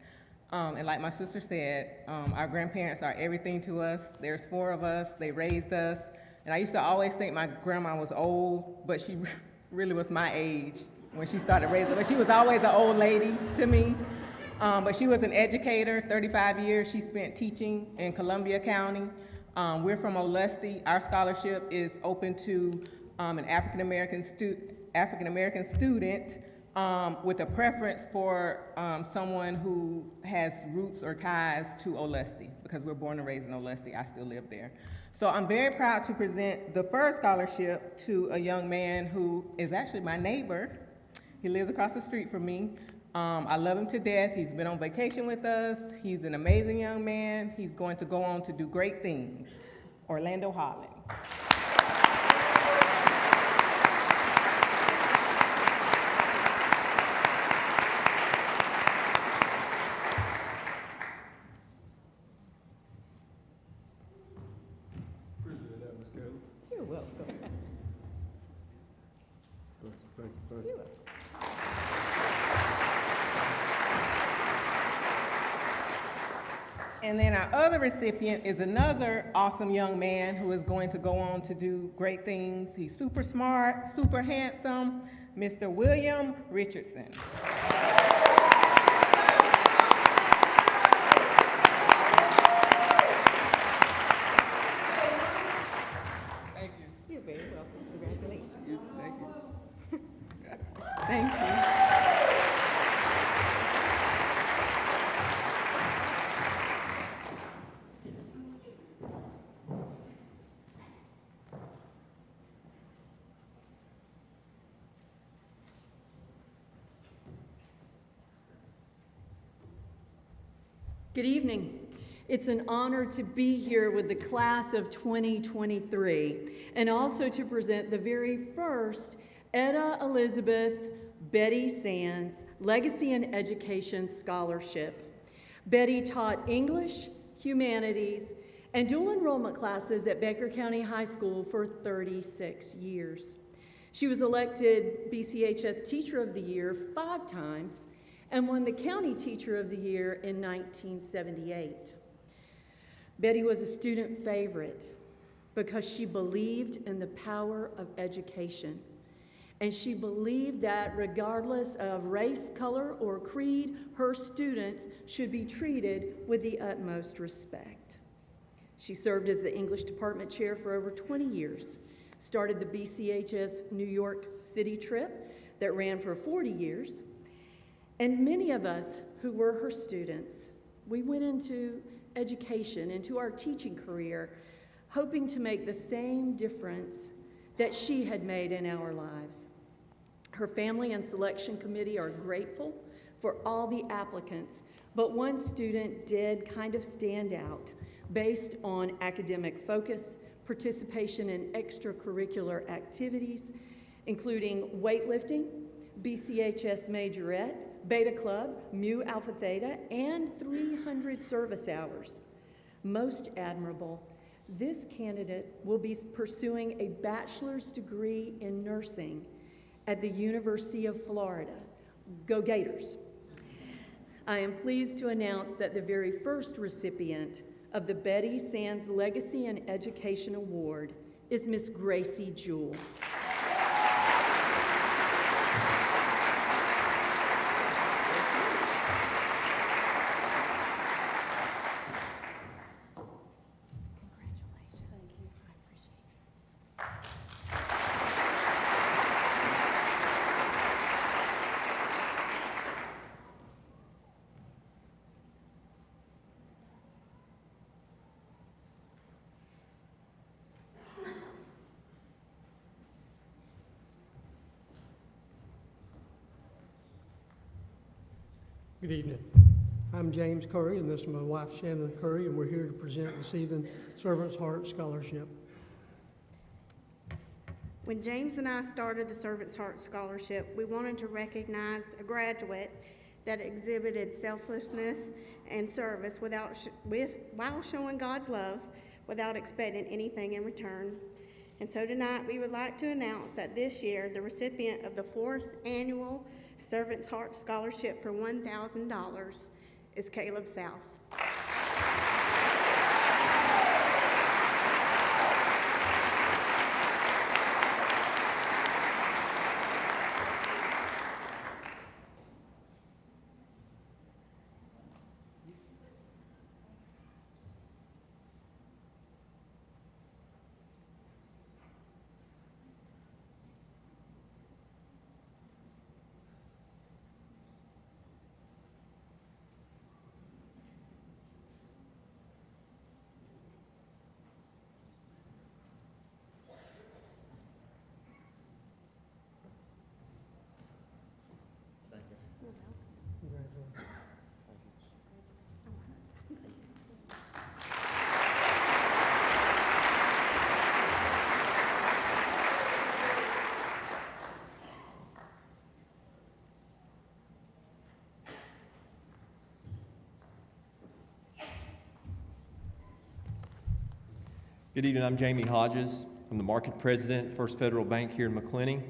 T: And like my sister said, our grandparents are everything to us. There's 4 of us, they raised us. And I used to always think my grandma was old, but she really was my age when she started raising us. But she was always an old lady to me. But she was an educator, 35 years she spent teaching in Columbia County. We're from Olustee. Our scholarship is open to an African-American student with a preference for someone who has roots or ties to Olustee, because we're born and raised in Olustee. I still live there. So I'm very proud to present the first scholarship to a young man who is actually my neighbor. He lives across the street from me. I love him to death. He's been on vacation with us. He's an amazing young man. He's going to go on to do great things. Orlando Holland.
S: You're welcome.
L: Thank you.
T: And then our other recipient is another awesome young man who is going to go on to do great things. He's super smart, super handsome, Mr. William Richardson.
S: Thank you. You're very welcome. Congratulations.
T: Thank you. Thank you.
U: Good evening. It's an honor to be here with the class of 2023 and also to present the very first Etta Elizabeth Betty Sands Legacy in Education Scholarship. Betty taught English, humanities, and dual enrollment classes at Baker County High School for 36 years. She was elected BCHS Teacher of the Year 5 times and won the County Teacher of the Year in 1978. Betty was a student favorite because she believed in the power of education. And she believed that regardless of race, color, or creed, her students should be treated with the utmost respect. She served as the English department chair for over 20 years, started the BCHS New York City trip that ran for 40 years, and many of us who were her students, we went into education, into our teaching career, hoping to make the same difference that she had made in our lives. Her family and selection committee are grateful for all the applicants, but one student did kind of stand out based on academic focus, participation in extracurricular activities, including weightlifting, BCHS Majorette, Beta Club, Mu Alpha Theta, and 300 service hours. Most admirable, this candidate will be pursuing a bachelor's degree in nursing at the University of Florida. Go Gators! I am pleased to announce that the very first recipient of the Betty Sands Legacy in Education Award is Miss Gracie Jewell.
V: Good evening.
B: I'm James Curry, and this is my wife Shannon Curry, and we're here to present this evening Servant's Heart Scholarship.
V: When James and I started the Servant's Heart Scholarship, we wanted to recognize a graduate that exhibited selflessness and service while showing God's love without expecting anything in return. And so tonight we would like to announce that this year the recipient of the 4th annual Servant's Heart Scholarship for $1,000 is Caleb South.
W: Good evening, I'm Jamie Hodges. I'm the market president at First Federal Bank here in Macclenny.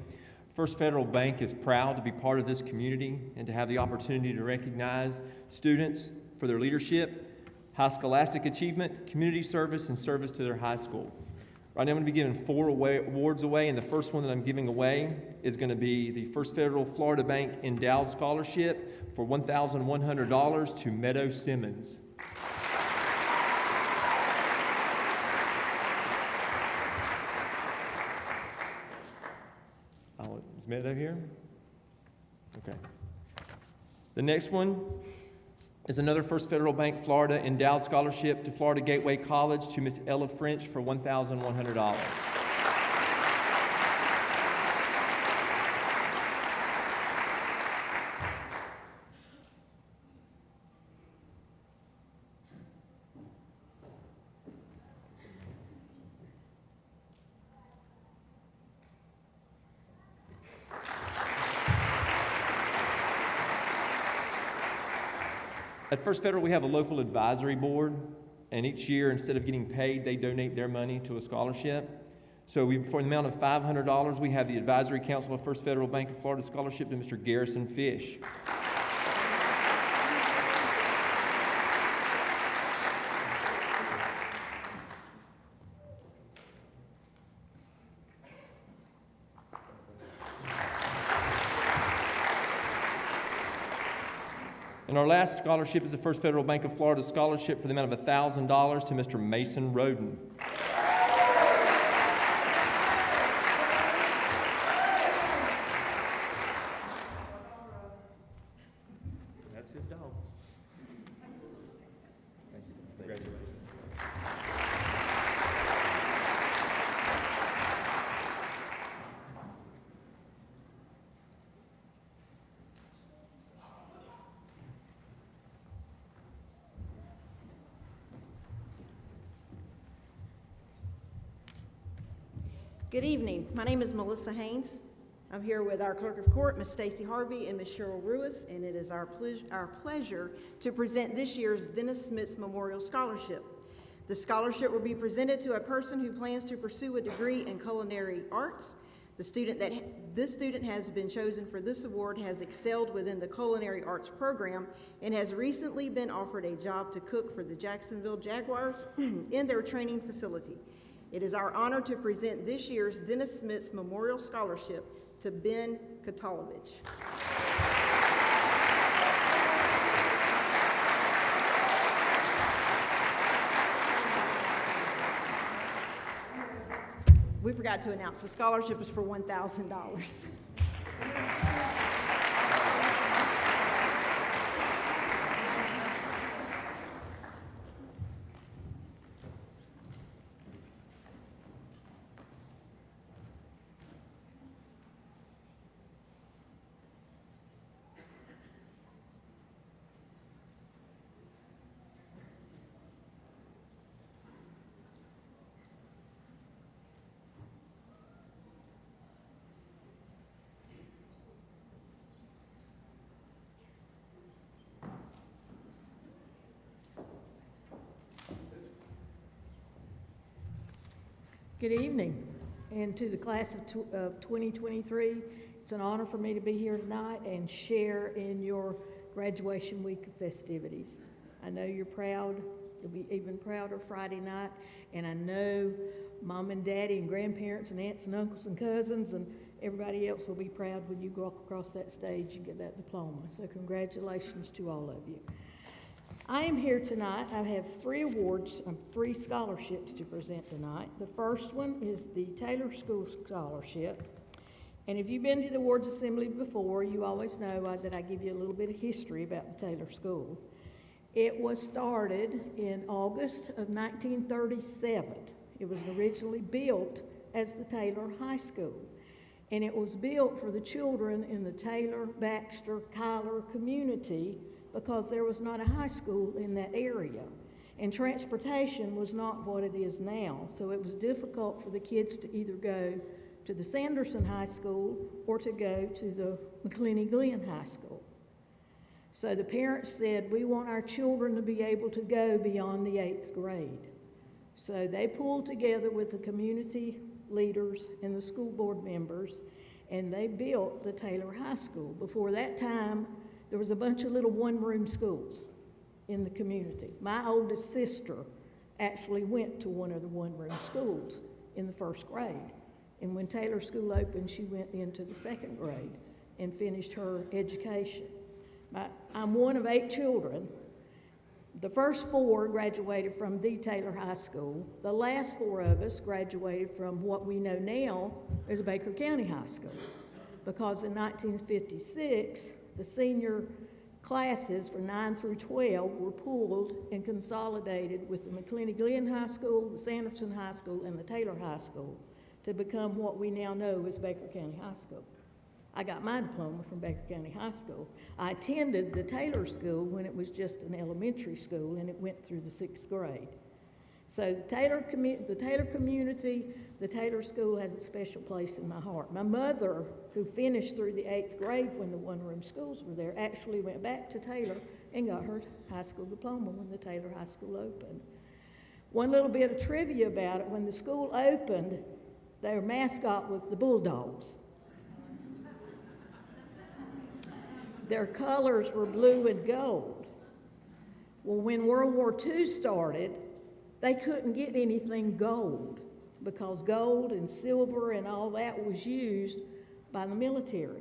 W: First Federal Bank is proud to be part of this community and to have the opportunity to recognize students for their leadership, high scholastic achievement, community service, and service to their high school. Right now I'm going to be giving 4 awards away, and the first one that I'm giving away is going to be the First Federal Florida Bank Endowed Scholarship for $1,100 to Meadow Simmons. Is Meadow here? Okay. The next one is another First Federal Bank Florida Endowed Scholarship to Florida Gateway College to Miss Ella French for $1,100. At First Federal, we have a local advisory board, and each year, instead of getting paid, they donate their money to a scholarship. So for the amount of $500, we have the Advisory Council of First Federal Bank of Florida Scholarship to Mr. Garrison Fish. And our last scholarship is the First Federal Bank of Florida Scholarship for the amount of $1,000 to Mr. Mason Roden. That's his dog. Thank you. Congratulations.
X: Good evening. My name is Melissa Haynes. I'm here with our Clerk of Court, Ms. Stacy Harvey, and Ms. Cheryl Ruiz, and it is our pleasure to present this year's Dennis Smith Memorial Scholarship. The scholarship will be presented to a person who plans to pursue a degree in culinary arts. This student has been chosen for this award has excelled within the culinary arts program and has recently been offered a job to cook for the Jacksonville Jaguars in their training facility. It is our honor to present this year's Dennis Smith Memorial Scholarship to Ben Katalovich. We forgot to announce the scholarship is for $1,000.
A: Good evening, and to the class of 2023, it's an honor for me to be here tonight and share in your graduation week of festivities. I know you're proud. You'll be even prouder Friday night, and I know Mom and Daddy and grandparents and aunts and uncles and cousins and everybody else will be proud when you walk across that stage and get that diploma. So congratulations to all of you. I am here tonight. I have 3 awards, 3 scholarships to present tonight. The first one is the Taylor School Scholarship. And if you've been to the awards assembly before, you always know that I give you a little bit of history about the Taylor School. It was started in August of 1937. It was originally built as the Taylor High School. And it was built for the children in the Taylor, Baxter, Kyler community because there was not a high school in that area. And transportation was not what it is now. So it was difficult for the kids to either go to the Sanderson High School or to go to the Macclenny Glen High School. So the parents said, we want our children to be able to go beyond the 8th grade. So they pulled together with the community leaders and the school board members, and they built the Taylor High School. Before that time, there was a bunch of little one-room schools in the community. My oldest sister actually went to one of the one-room schools in the 1st grade. And when Taylor School opened, she went into the 2nd grade and finished her education. I'm one of 8 children. The first 4 graduated from the Taylor High School. The last 4 of us graduated from what we know now as Baker County High School. Because in 1956, the senior classes for 9 through 12 were pulled and consolidated with the Macclenny Glen High School, the Sanderson High School, and the Taylor High School to become what we now know as Baker County High School. I got my diploma from Baker County High School. I attended the Taylor School when it was just an elementary school, and it went through the 6th grade. So the Taylor community, the Taylor School has a special place in my heart. My mother, who finished through the 8th grade when the one-room schools were there, actually went back to Taylor and got her high school diploma when the Taylor High School opened. One little bit of trivia about it, when the school opened, their mascot was the Bulldogs. Their colors were blue and gold. Well, when World War II started, they couldn't get anything gold because gold and silver and all that was used by the military.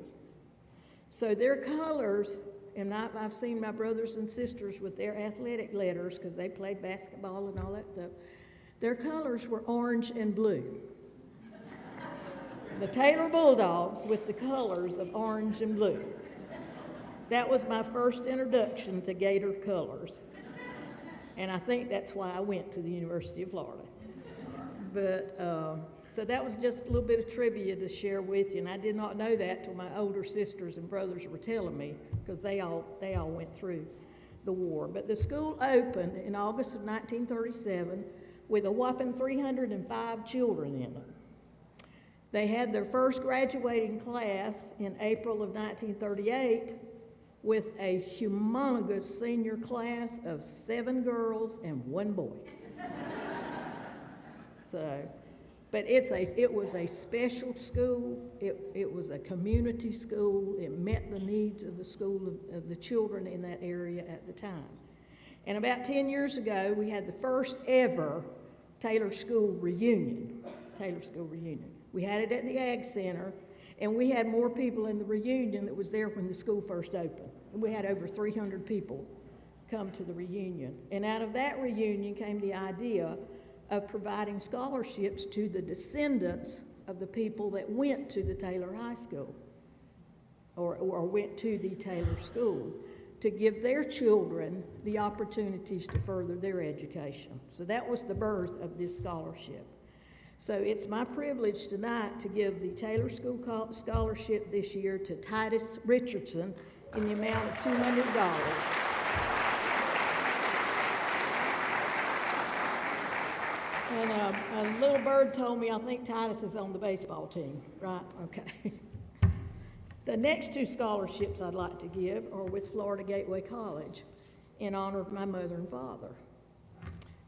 A: So their colors, and I've seen my brothers and sisters with their athletic letters because they played basketball and all that stuff, their colors were orange and blue. The Taylor Bulldogs with the colors of orange and blue. That was my first introduction to Gator colors. And I think that's why I went to the University of Florida. But, so that was just a little bit of trivia to share with you. And I did not know that till my older sisters and brothers were telling me because they all went through the war. But the school opened in August of 1937 with a whopping 305 children in it. They had their first graduating class in April of 1938 with a humongous senior class of 7 girls and 1 boy. So, but it was a special school. It was a community school. It met the needs of the school of the children in that area at the time. And about 10 years ago, we had the first ever Taylor School reunion. Taylor School reunion. We had it at the Ag Center, and we had more people in the reunion that was there when the school first opened. And we had over 300 people come to the reunion. And out of that reunion came the idea of providing scholarships to the descendants of the people that went to the Taylor High School or went to the Taylor School to give their children the opportunities to further their education. So that was the birth of this scholarship. So it's my privilege tonight to give the Taylor School Scholarship this year to Titus Richardson in the amount of $200. And a little bird told me, I think Titus is on the baseball team, right? Okay. The next 2 scholarships I'd like to give are with Florida Gateway College in honor of my mother and father.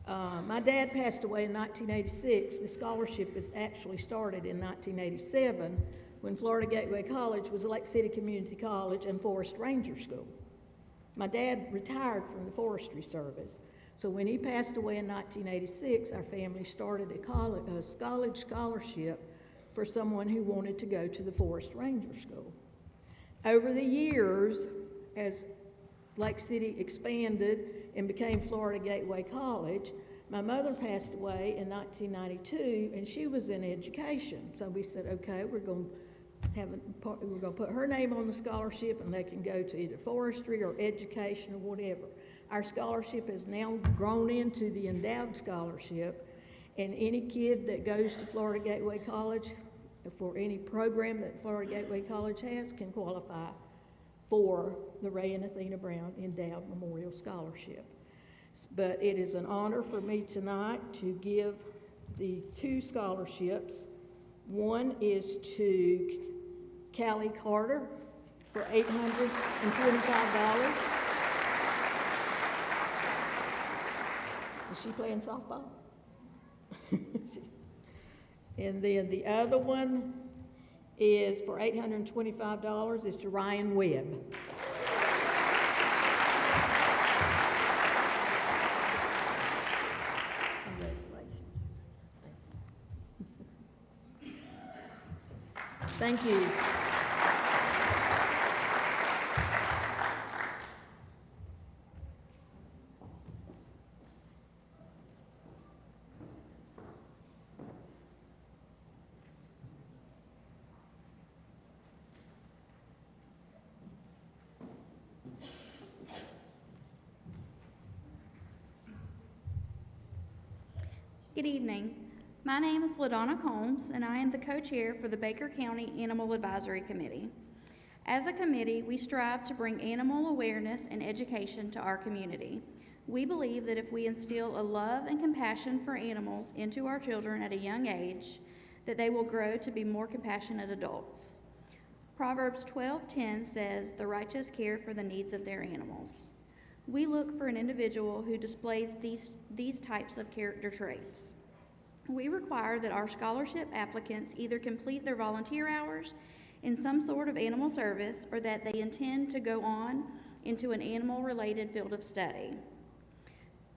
A: My dad passed away in 1986. The scholarship is actually started in 1987 when Florida Gateway College was Lake City Community College and Forest Ranger School. My dad retired from the forestry service. So when he passed away in 1986, our family started a college scholarship for someone who wanted to go to the Forest Ranger School. Over the years, as Lake City expanded and became Florida Gateway College, my mother passed away in 1992, and she was in education. So we said, okay, we're going to put her name on the scholarship, and they can go to either forestry or education or whatever. Our scholarship has now grown into the endowed scholarship, and any kid that goes to Florida Gateway College for any program that Florida Gateway College has can qualify for the Ray and Athena Brown Endowed Memorial Scholarship. But it is an honor for me tonight to give the two scholarships. One is to Callie Carter for $825. Is she playing softball? And then the other one is for $825. It's to Ryan Webb. Congratulations. Thank you.
R: Good evening. My name is LaDonna Combs, and I am the co-chair for the Baker County Animal Advisory Committee. As a committee, we strive to bring animal awareness and education to our community. We believe that if we instill a love and compassion for animals into our children at a young age, that they will grow to be more compassionate adults. Proverbs 12:10 says, "The righteous care for the needs of their animals." We look for an individual who displays these types of character traits. We require that our scholarship applicants either complete their volunteer hours in some sort of animal service or that they intend to go on into an animal-related field of study.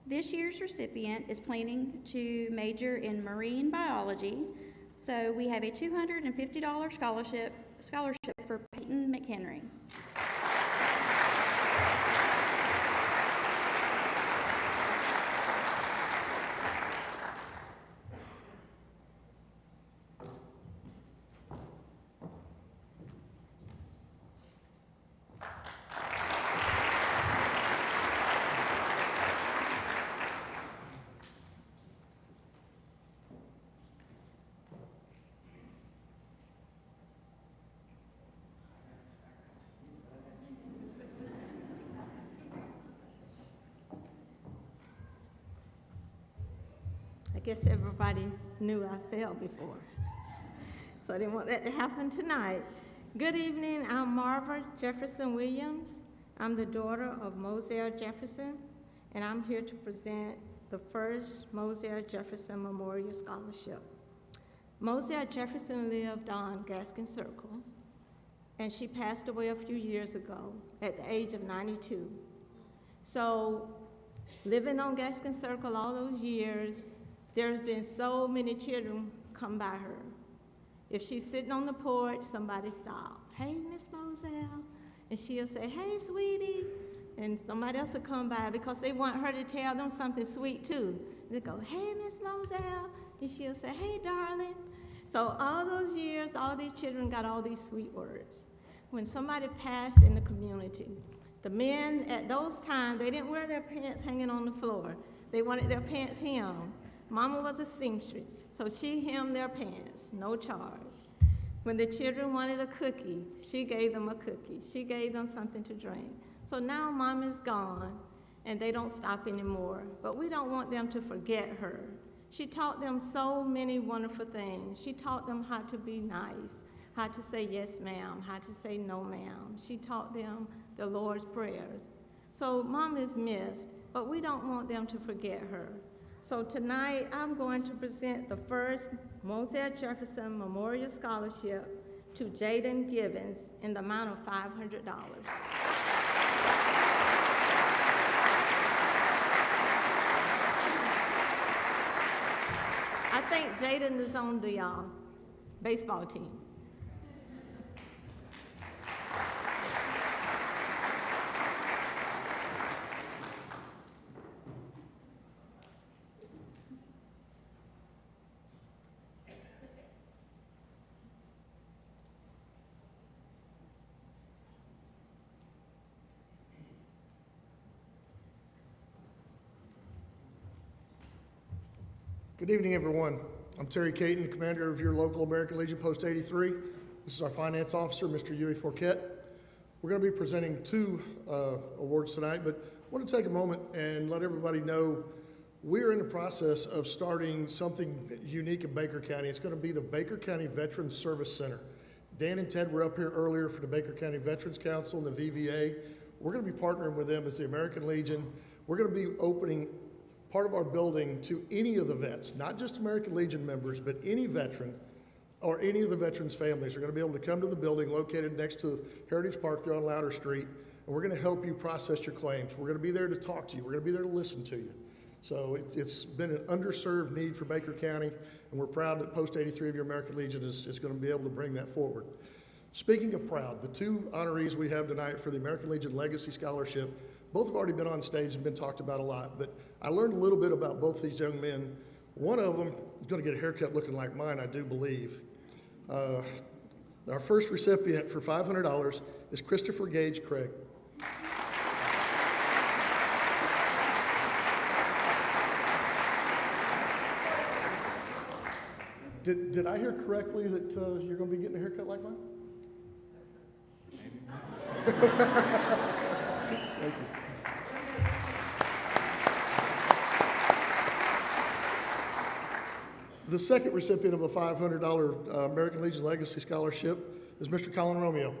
R: This year's recipient is planning to major in marine biology, so we have a $250 scholarship for Peyton McHenry.
C: I guess everybody knew I fell before, so I didn't want that to happen tonight. Good evening, I'm Marva Jefferson Williams. I'm the daughter of Moselle Jefferson, and I'm here to present the first Moselle Jefferson Memorial Scholarship. Moselle Jefferson lived on Gaskin Circle, and she passed away a few years ago at the age of 92. So living on Gaskin Circle all those years, there's been so many children come by her. If she's sitting on the porch, somebody stop. "Hey, Miss Moselle." And she'll say, "Hey, sweetie." And somebody else will come by because they want her to tell them something sweet too. They go, "Hey, Miss Moselle." And she'll say, "Hey, darling." So all those years, all these children got all these sweet words. When somebody passed in the community, the men at those times, they didn't wear their pants hanging on the floor. They wanted their pants hemmed. Mama was a seamstress, so she hemmed their pants, no charge. When the children wanted a cookie, she gave them a cookie. She gave them something to drink. So now Mama's gone, and they don't stop anymore, but we don't want them to forget her. She taught them so many wonderful things. She taught them how to be nice, how to say yes, ma'am, how to say no, ma'am. She taught them the Lord's prayers. So Mom is missed, but we don't want them to forget her. So tonight, I'm going to present the first Moselle Jefferson Memorial Scholarship to Jaden Gibbons in the amount of $500. I think Jaden is on the baseball team.
D: Good evening, everyone. I'm Terry Caton, the commander of your local American Legion Post 83. This is our finance officer, Mr. Huey Forquette. We're going to be presenting two awards tonight, but I want to take a moment and let everybody know we're in the process of starting something unique in Baker County. It's going to be the Baker County Veterans Service Center. Dan and Ted were up here earlier for the Baker County Veterans Council and the VVA. We're going to be partnering with them as the American Legion. We're going to be opening part of our building to any of the vets, not just American Legion members, but any veteran or any of the veterans' families are going to be able to come to the building located next to Heritage Park there on Louder Street, and we're going to help you process your claims. We're going to be there to talk to you. We're going to be there to listen to you. So it's been an underserved need for Baker County, and we're proud that Post 83 of your American Legion is going to be able to bring that forward. Speaking of proud, the two honorees we have tonight for the American Legion Legacy Scholarship, both have already been on stage and been talked about a lot, but I learned a little bit about both these young men. One of them is going to get a haircut looking like mine, I do believe. Our first recipient for $500 is Christopher Gage Craig. Did I hear correctly that you're going to be getting a haircut like mine? Thank you. The second recipient of a $500 American Legion Legacy Scholarship is Mr. Colin Romeo.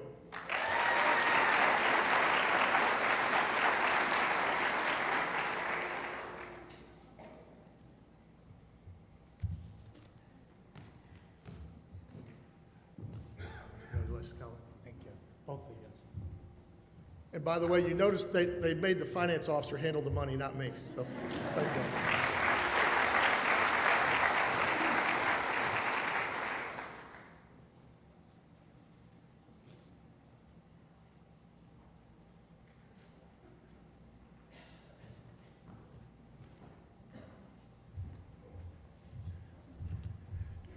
D: Congratulations, Colin. Thank you. Both of you guys. And by the way, you noticed they made the finance officer handle the money, not me. So thank you.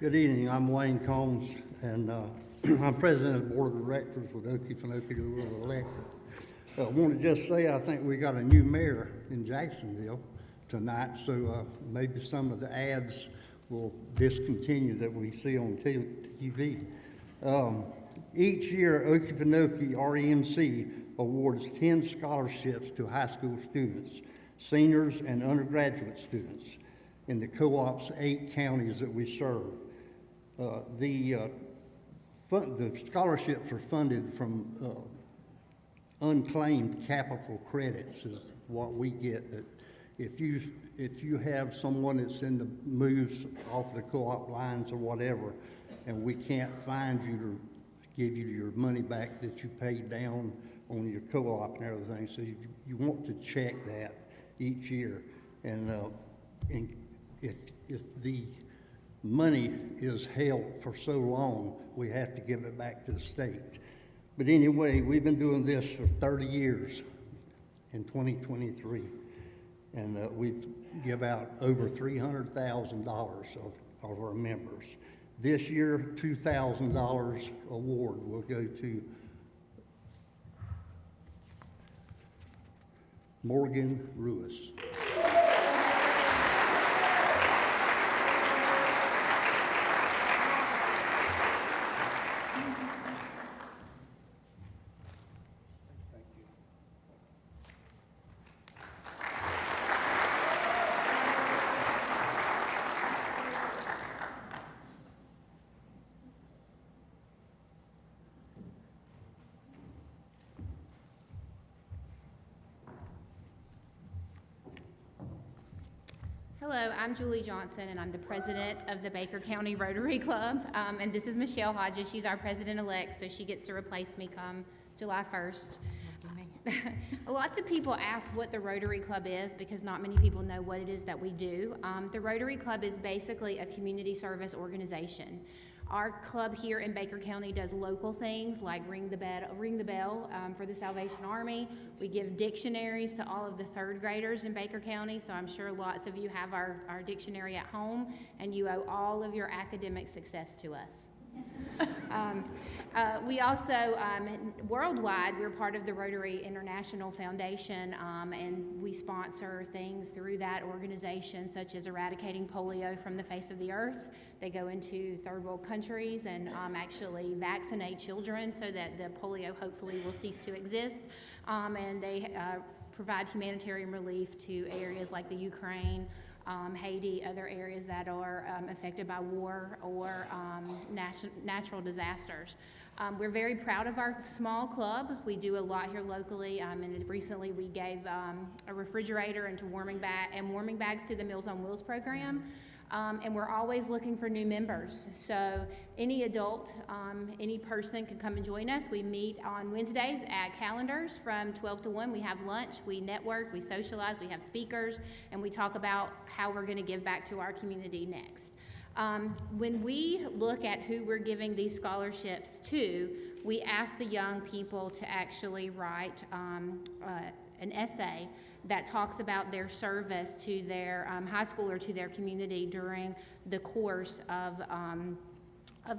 E: Good evening, I'm Wayne Combs, and I'm president of the board of directors with Okefenokee Rural Electric. I want to just say I think we got a new mayor in Jacksonville tonight, so maybe some of the ads will discontinue that we see on TV. Each year, Okefenokee REMC awards 10 scholarships to high school students, seniors, and undergraduate students in the co-op's 8 counties that we serve. The scholarships are funded from unclaimed capital credits is what we get. That if you have someone that's in the moves off the co-op lines or whatever, and we can't find you to give you your money back that you paid down on your co-op and everything, so you want to check that each year. And if the money is held for so long, we have to give it back to the state. But anyway, we've been doing this for 30 years in 2023, and we give out over $300,000 of our members. This year, $2,000 award will go to Morgan Ruiz.
G: Hello, I'm Julie Johnson, and I'm the president of the Baker County Rotary Club. And this is Michelle Hodges. She's our president-elect, so she gets to replace me come July 1st. Lots of people ask what the Rotary Club is because not many people know what it is that we do. The Rotary Club is basically a community service organization. Our club here in Baker County does local things like ring the bell for the Salvation Army. We give dictionaries to all of the third graders in Baker County, so I'm sure lots of you have our dictionary at home, and you owe all of your academic success to us. We also, worldwide, we're part of the Rotary International Foundation, and we sponsor things through that organization, such as eradicating polio from the face of the earth. They go into third world countries and actually vaccinate children so that the polio hopefully will cease to exist. And they provide humanitarian relief to areas like the Ukraine, Haiti, other areas that are affected by war or natural disasters. We're very proud of our small club. We do a lot here locally, and recently we gave a refrigerator and warming bags to the Meals on Wheels program. And we're always looking for new members. So any adult, any person can come and join us. We meet on Wednesdays at Calendars from 12 to 1. We have lunch, we network, we socialize, we have speakers, and we talk about how we're going to give back to our community next. When we look at who we're giving these scholarships to, we ask the young people to actually write an essay that talks about their service to their high school or to their community during the course of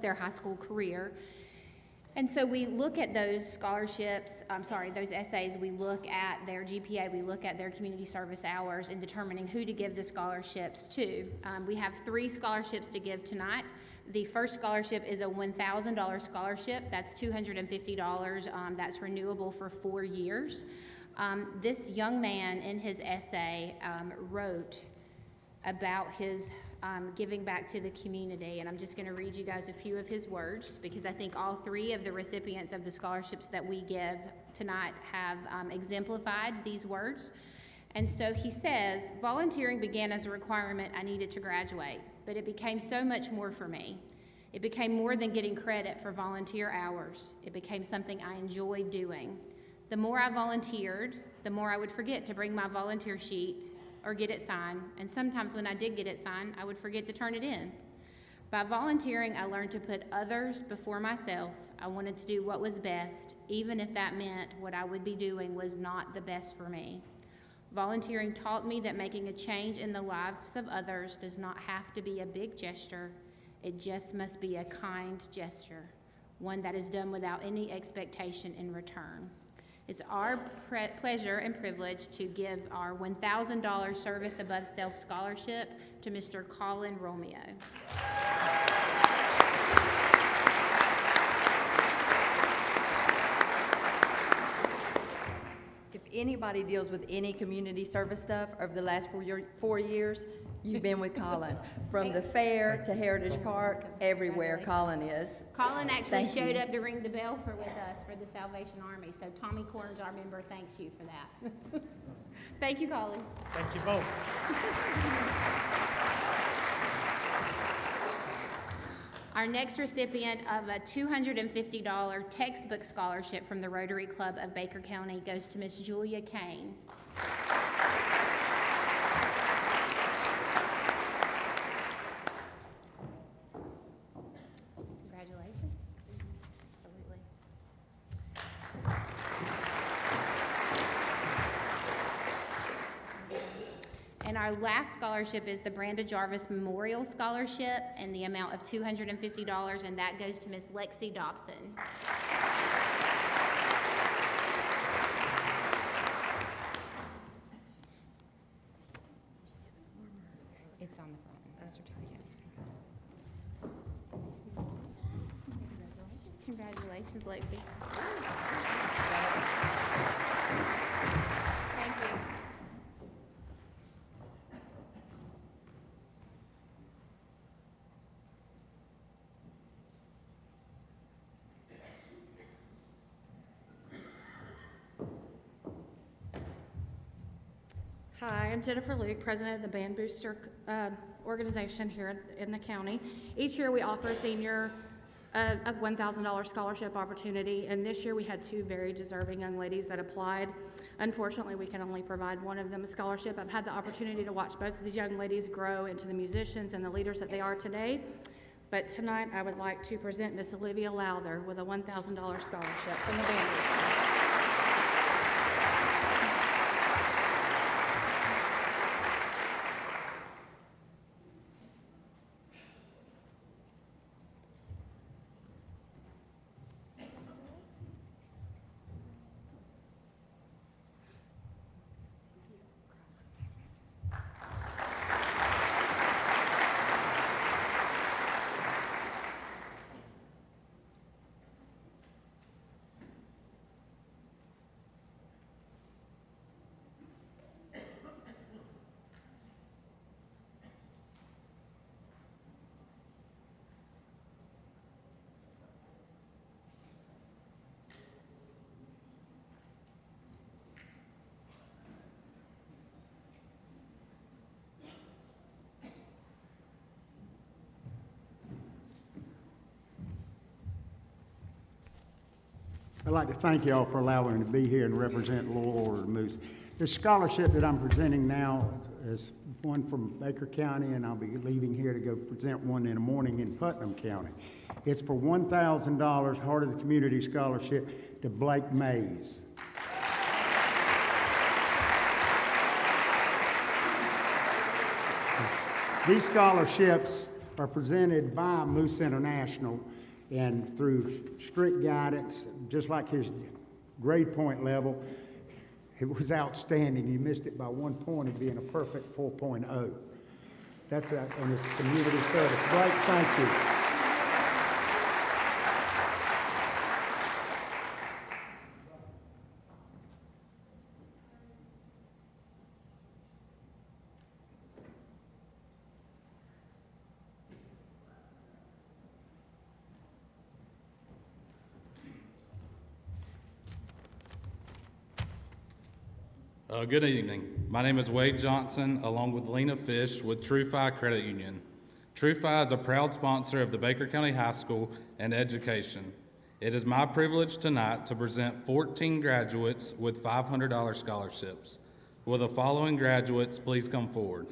G: their high school career. And so we look at those scholarships, those essays, we look at their GPA, we look at their community service hours in determining who to give the scholarships to. We have 3 scholarships to give tonight. The first scholarship is a $1,000 scholarship. That's $250. That's renewable for 4 years. This young man in his essay wrote about his giving back to the community, and I'm just going to read you guys a few of his words because I think all 3 of the recipients of the scholarships that we give tonight have exemplified these words. And so he says, volunteering began as a requirement I needed to graduate, but it became so much more for me. It became more than getting credit for volunteer hours. It became something I enjoyed doing. The more I volunteered, the more I would forget to bring my volunteer sheet or get it signed, and sometimes when I did get it signed, I would forget to turn it in. By volunteering, I learned to put others before myself. I wanted to do what was best, even if that meant what I would be doing was not the best for me. Volunteering taught me that making a change in the lives of others does not have to be a big gesture. It just must be a kind gesture, one that is done without any expectation in return. It's our pleasure and privilege to give our $1,000 Service Above Self Scholarship to Mr. Colin Romeo.
H: If anybody deals with any community service stuff over the last 4 years, you've been with Colin. From the fair to Heritage Park, everywhere Colin is.
G: Colin actually
H: Thank
G: showed
H: you.
G: up to ring the bell with us for the Salvation Army. So Tommy Corns, our member, thanks you for that. Thank you, Colin.
Q: Thank you both.
G: Our next recipient of a $250 textbook scholarship from the Rotary Club of Baker County goes to Miss Julia Kane. Congratulations. Absolutely. And our last scholarship is the Branda Jarvis Memorial Scholarship in the amount of $250, and that goes to Miss Lexi Dobson. It's on the front, the certificate. Congratulations, Lexi. Thank you. Hi, I'm Jennifer Luke, president of the Band Booster organization here in the county. Each year we offer a senior a $1,000 scholarship opportunity, and this year we had two very deserving young ladies that applied. Unfortunately, we can only provide one of them a scholarship. I've had the opportunity to watch both of these young ladies grow into the musicians and the leaders that they are today. But tonight I would like to present Miss Olivia Lowther with a $1,000 scholarship from the Band Booster.
I: I'd like to thank y'all for allowing me to be here and represent Loyal Order of the Moose. This scholarship that I'm presenting now is one from Baker County, and I'll be leaving here to go present one in the morning in Putnam County. It's for $1,000 Heart of the Community Scholarship to Blake Mays. These scholarships are presented by Moose International and through strict guidance, just like his grade point level. It was outstanding. You missed it by 1 point of being a perfect 4.0. That's on his community service. Blake, thank you.
J: Good evening. My name is Wade Johnson, along with Lena Fish with TrueFi Credit Union. TrueFi is a proud sponsor of the Baker County High School and education. It is my privilege tonight to present 14 graduates with $500 scholarships. Will the following graduates please come forward?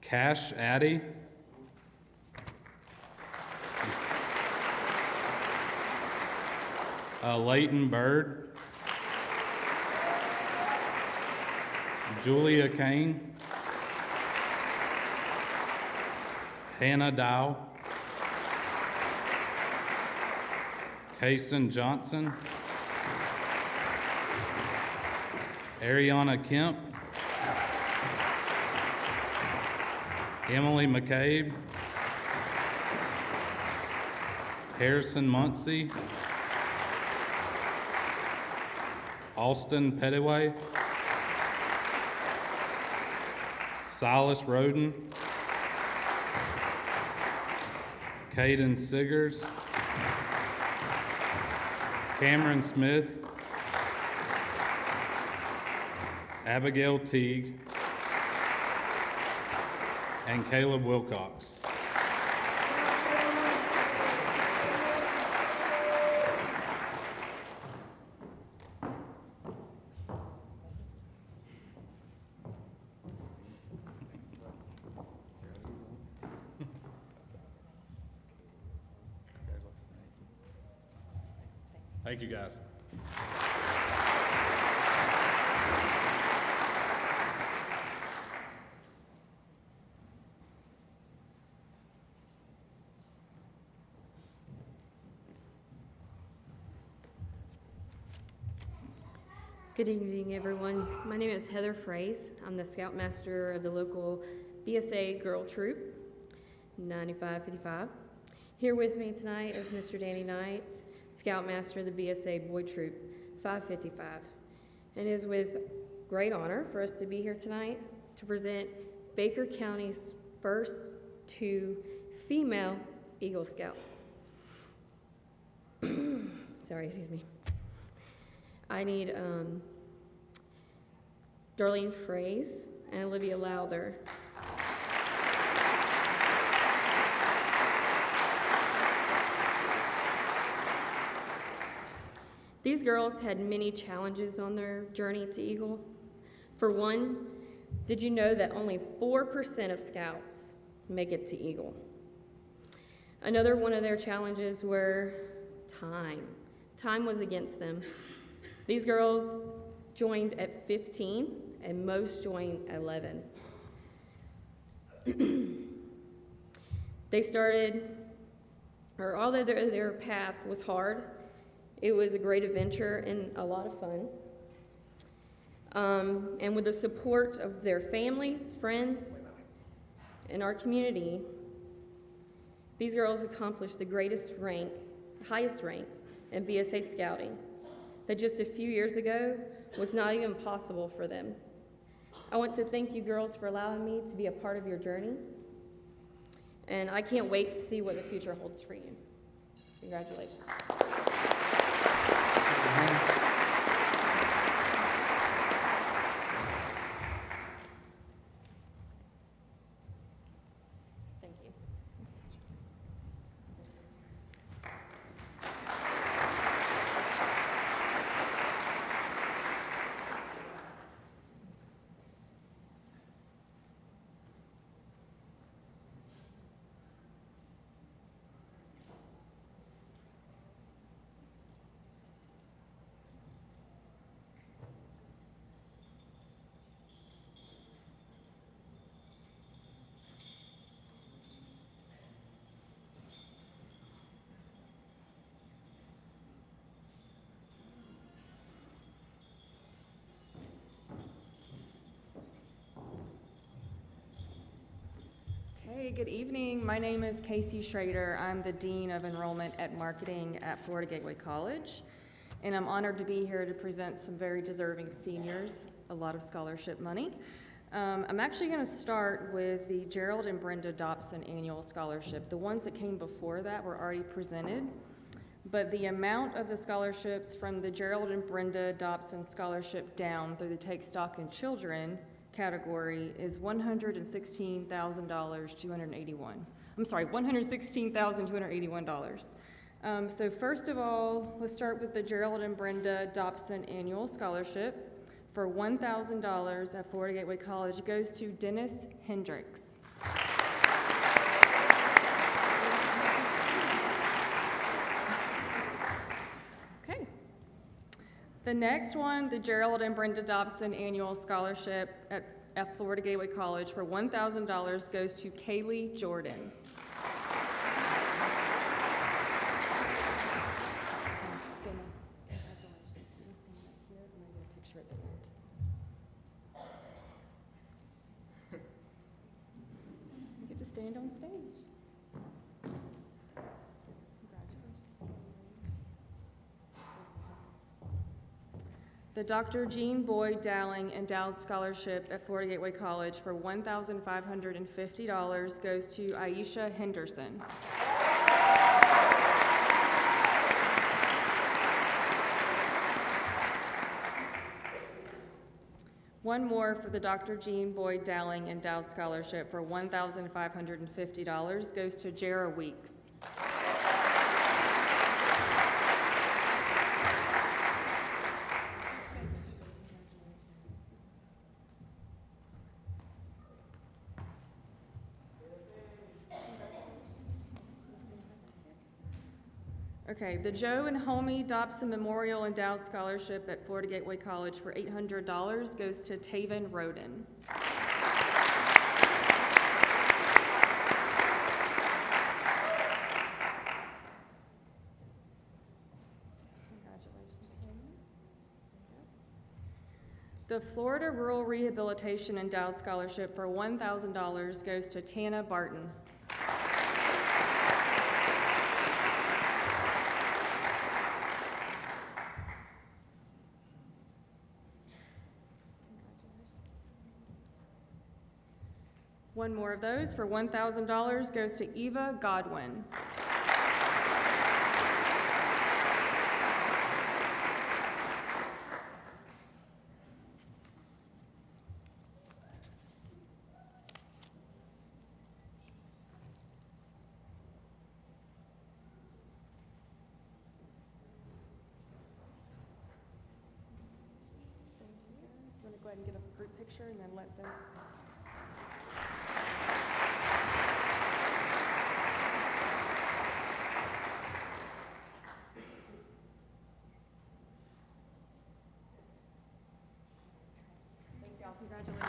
J: Cash Addy, Leighton Bird, Julia Kane, Hannah Dow, Kaysen Johnson, Ariana Kemp, Emily McCabe, Harrison Muncie, Austin Pettaway, Silas Roden, Caden Siggers, Cameron Smith, Abigail Teague, and Caleb Wilcox. Thank you, guys.
K: Good evening, everyone. My name is Heather Fraze. I'm the Scoutmaster of the local BSA Girl Troop, 9555. Here with me tonight is Mr. Danny Knight, Scoutmaster of the BSA Boy Troop, 555. And it is with great honor for us to be here tonight to present Baker County's first 2 female Eagle Scouts. Sorry, excuse me. I need Darlene Fraze and Olivia Lowther. These girls had many challenges on their journey to Eagle. For one, did you know that only 4% of Scouts make it to Eagle? Another one of their challenges were time. Time was against them. These girls joined at 15, and most joined at 11. They started, or although their path was hard, it was a great adventure and a lot of fun. And with the support of their families, friends, and our community, these girls accomplished the highest rank in BSA Scouting that just a few years ago was not even possible for them. I want to thank you girls for allowing me to be a part of your journey, and I can't wait to see what the future holds for you. Congratulations. Thank you.
M: Hey, good evening. My name is Casey Schrader. I'm the Dean of Enrollment at Marketing at Florida Gateway College, and I'm honored to be here to present some very deserving seniors a lot of scholarship money. I'm actually going to start with the Gerald and Brenda Dobson Annual Scholarship. The ones that came before that were already presented, but the amount of the scholarships from the Gerald and Brenda Dobson Scholarship down through the Take Stock in Children category is $116,281. So first of all, let's start with the Gerald and Brenda Dobson Annual Scholarship for $1,000 at Florida Gateway College. It goes to Dennis Hendricks. Okay. The next one, the Gerald and Brenda Dobson Annual Scholarship at Florida Gateway College for $1,000 goes to Kaylee Jordan. You get to stand on stage. The Dr. Jean Boyd Dowling Endowed Scholarship at Florida Gateway College for $1,550 goes to Aisha Henderson. One more for the Dr. Jean Boyd Dowling Endowed Scholarship for $1,550 goes to Jara Weeks. Okay, the Joe and Homie Dobson Memorial Endowed Scholarship at Florida Gateway College for $800 goes to Taven Roden. The Florida Rural Rehabilitation Endowed Scholarship for $1,000 goes to Tana Barton. One more of those for $1,000 goes to Eva Godwin. ahead and get a group picture and then let them. Thank y'all, congratulations.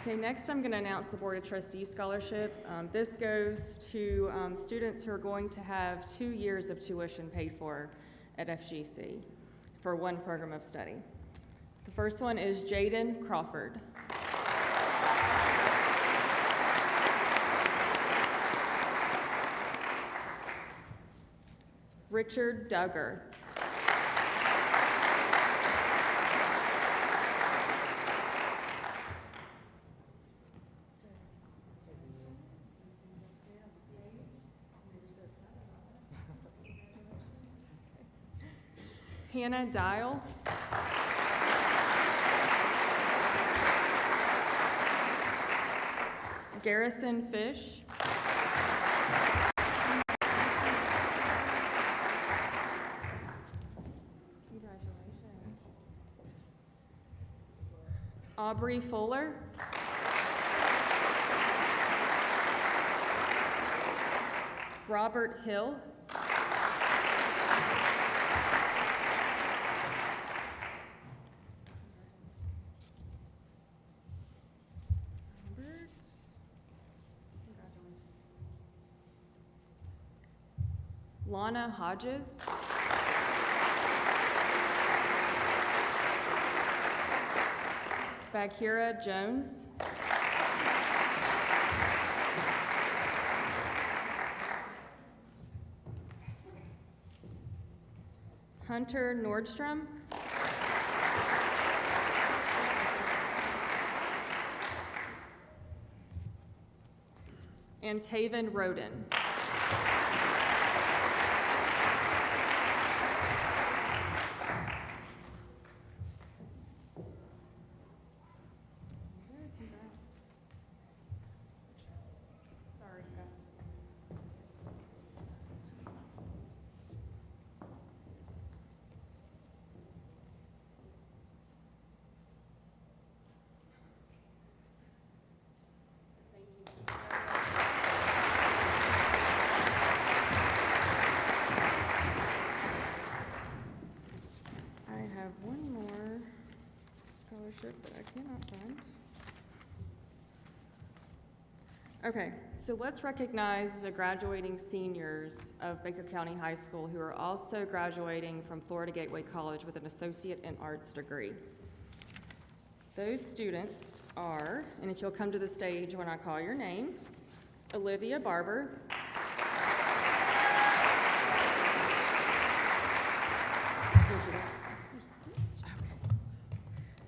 M: Okay, next I'm going to announce the Board of Trustees Scholarship. This goes to students who are going to have 2 years of tuition paid for at FGC for one program of study. The first one is Jaden Crawford. Richard Duggar. Hannah Dial. Garrison Fish. Congratulations. Aubrey Fuller. Robert Hill. Lana Hodges. Baghira Jones. Hunter Nordstrom. And Taven Roden. That I cannot find. Okay, so let's recognize the graduating seniors of Baker County High School who are also graduating from Florida Gateway College with an Associate in Arts degree. Those students are, and if you'll come to the stage when I call your name, Olivia Barber,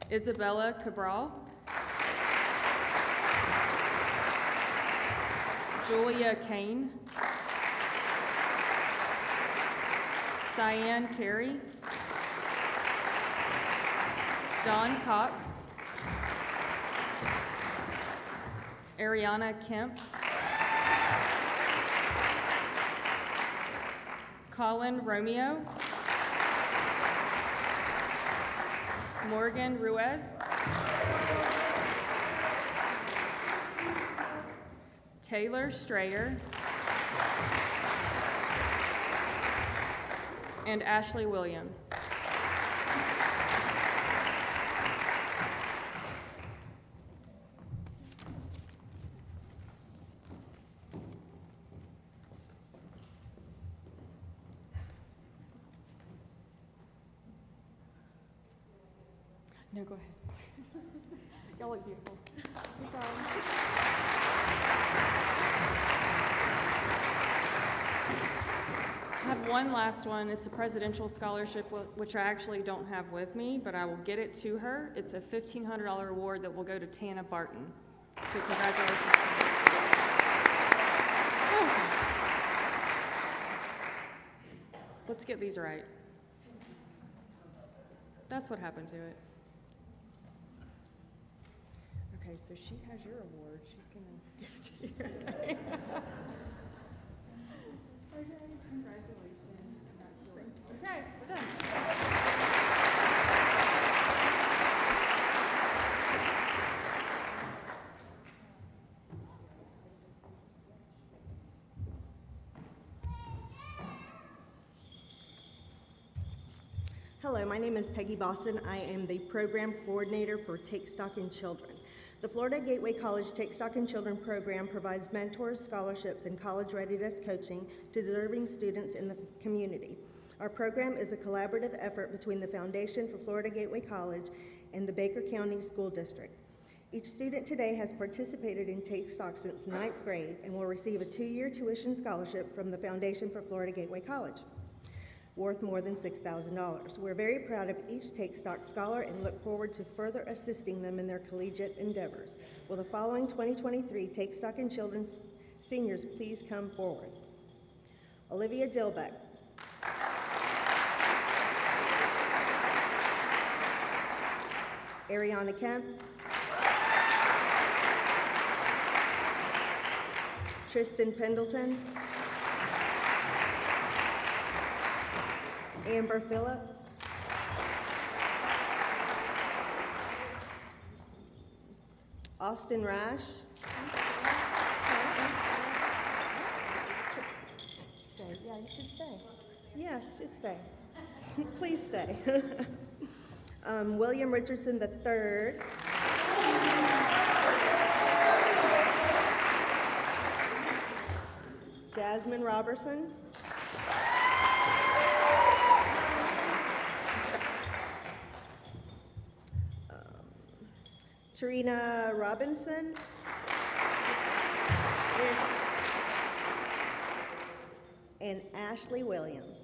M: Isabella Cabral, Julia Kane, Cyan Carey, Dawn Cox, Ariana Kemp, Colin Romeo, Morgan Ruiz, Taylor Strayer, and Ashley Williams. No, go ahead. Y'all look beautiful. Good job. I have one last one. It's the Presidential Scholarship, which I actually don't have with me, but I will get it to her. It's a $1,500 award that will go to Tana Barton. So congratulations. Let's get these right. That's what happened to it. Okay, so she has your award. She's gonna give it to you. Okay, congratulations.
G: Okay, we're done.
X: Hello, my name is Peggy Boston. I am the program coordinator for Take Stock in Children. The Florida Gateway College Take Stock in Children program provides mentors, scholarships, and college readiness coaching to deserving students in the community. Our program is a collaborative effort between the Foundation for Florida Gateway College and the Baker County School District. Each student today has participated in Take Stock since 9th grade and will receive a 2-year tuition scholarship from the Foundation for Florida Gateway College, worth more than $6,000. We're very proud of each Take Stock scholar and look forward to further assisting them in their collegiate endeavors. Will the following 2023 Take Stock in Children's seniors please come forward? Olivia Dilbeck. Ariana Kemp. Tristan Pendleton. Amber Phillips. Austin Rash. Stay. Yeah, you should stay. Yes, you should stay. Please stay. William Richardson III. Jasmine Robertson. Tarina Robinson. And Ashley Williams.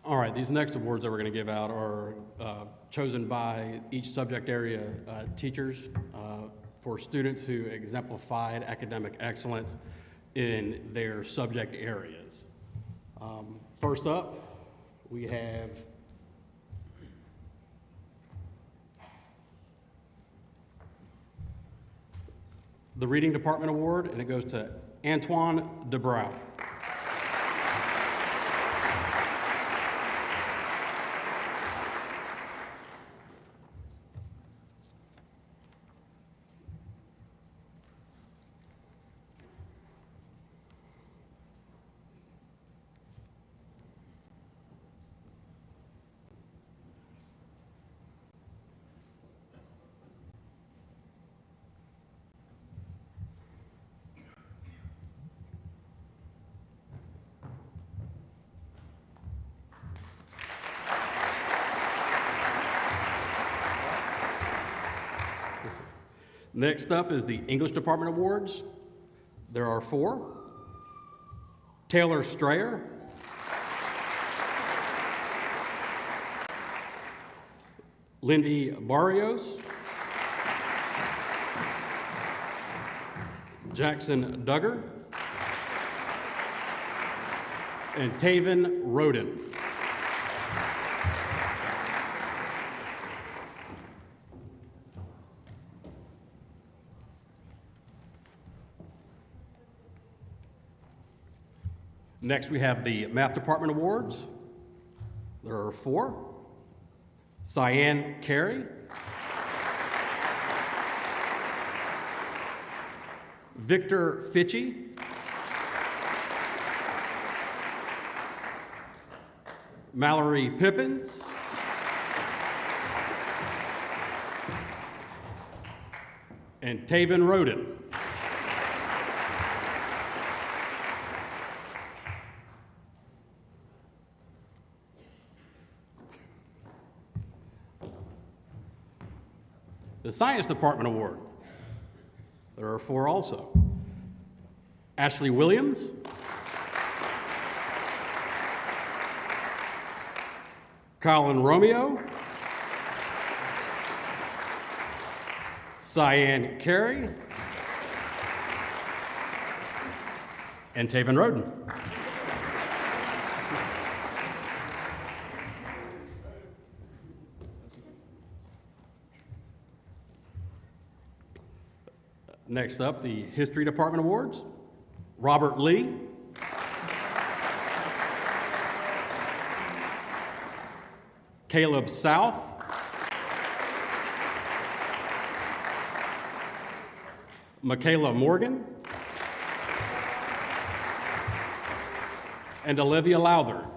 F: All right, these next awards that we're going to give out are chosen by each subject area teachers for students who exemplified academic excellence in their subject areas. First up, we have the Reading Department Award, and it goes to Antoine DeBrow. Next up is the English Department Awards. There are 4. Taylor Strayer, Lindy Barrios, Jackson Duggar, and Taven Roden. Next, we have the Math Department Awards. There are 4. Cyan Carey, Victor Fitchie, Mallory Pippins, and Taven Roden. The Science Department Award. There are 4 also. Ashley Williams, Colin Romeo, Cyan Carey, and Taven Roden. Next up, the History Department Awards. Robert Lee, Caleb South, Michaela Morgan, and Olivia Lowther.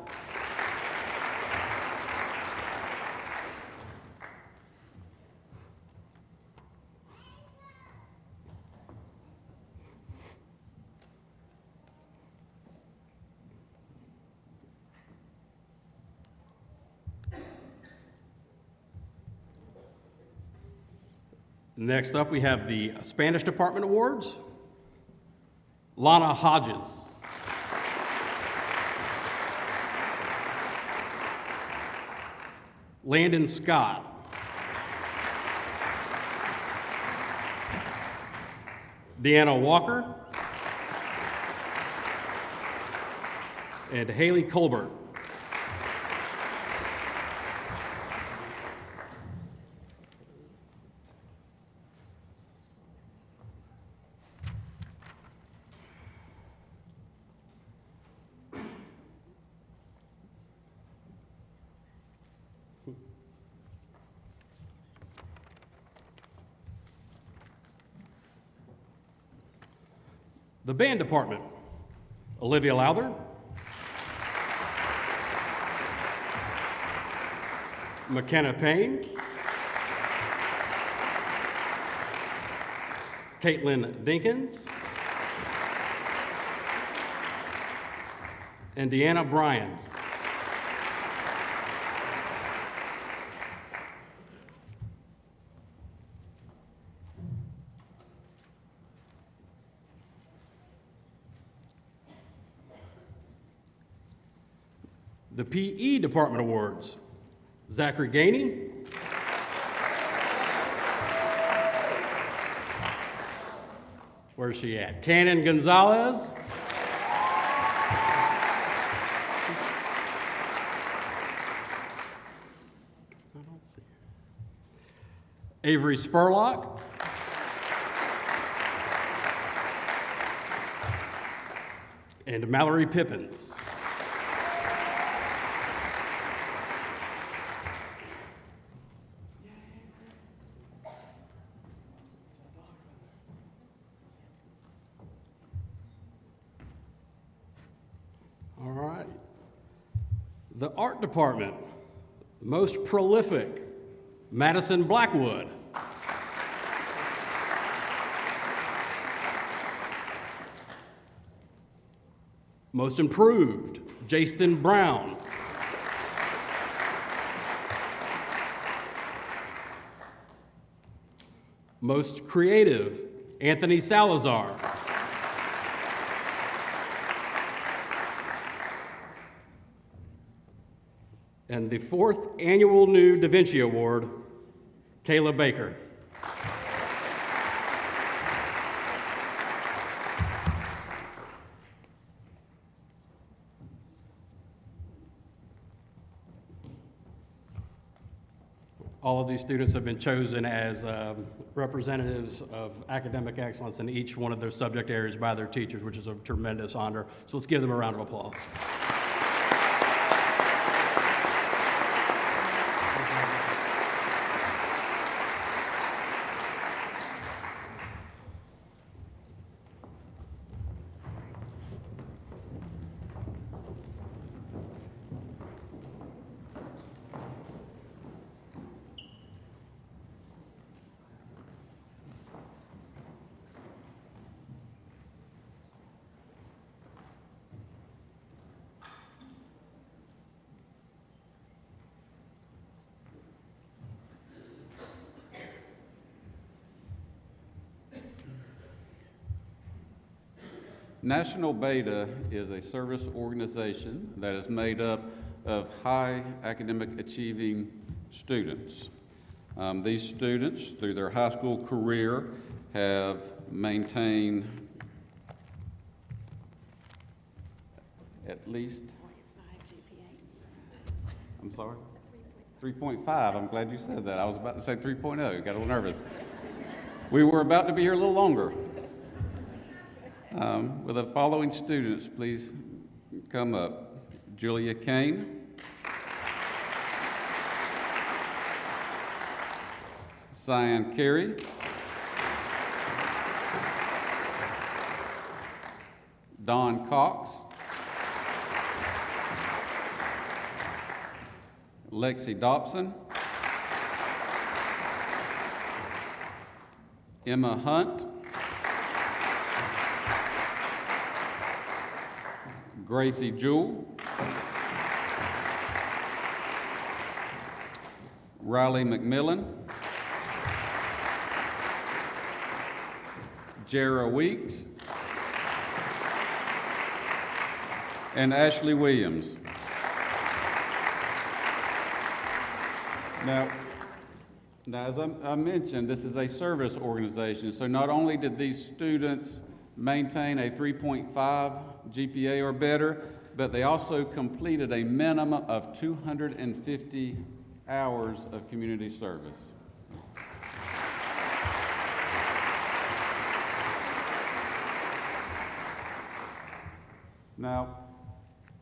F: Next up, we have the Spanish Department Awards. Lana Hodges. Landon Scott. Deanna Walker. And Haley Colbert. The Band Department, Olivia Lowther, McKenna Payne, Caitlin Dinkins, and Deanna Bryan. The PE Department Awards, Zachary Gainey, where's she at? Cannon Gonzalez, Avery Spurlock, and Mallory Pippins. All right. The Art Department, most prolific, Madison Blackwood. Most improved, Jaston Brown. Most creative, Anthony Salazar. And the 4th annual new Da Vinci Award, Kayla Baker. All of these students have been chosen as representatives of academic excellence in each one of their subject areas by their teachers, which is a tremendous honor. So let's give them a round of applause.
L: National Beta is a service organization that is made up of high academic achieving students. These students, through their high school career, have maintained at least, I'm sorry? 3.5. I'm glad you said that. I was about to say 3.0. Got a little nervous. We were about to be here a little longer. Will the following students please come up? Julia Kane, Cyan Carey, Don Cox, Lexi Dobson, Emma Hunt, Gracie Jewell, Riley McMillan, Jara Weeks, and Ashley Williams. Now, as I mentioned, this is a service organization, so not only did these students maintain a 3.5 GPA or better, but they also completed a minimum of 250 hours of community service. Now,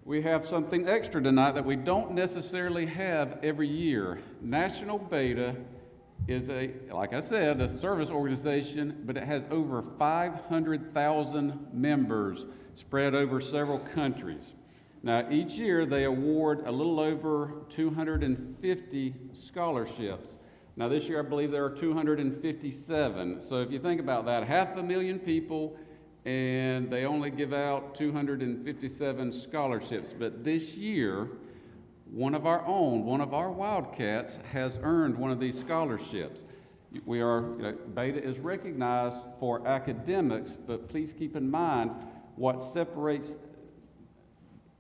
L: we have something extra tonight that we don't necessarily have every year. National Beta is like I said, a service organization, but it has over 500,000 members spread over several countries. Now, each year they award a little over 250 scholarships. Now, this year I believe there are 257. So if you think about that, 500,000 people, and they only give out 257 scholarships. But this year, one of our Wildcats has earned one of these scholarships. Beta is recognized for academics, but please keep in mind what separates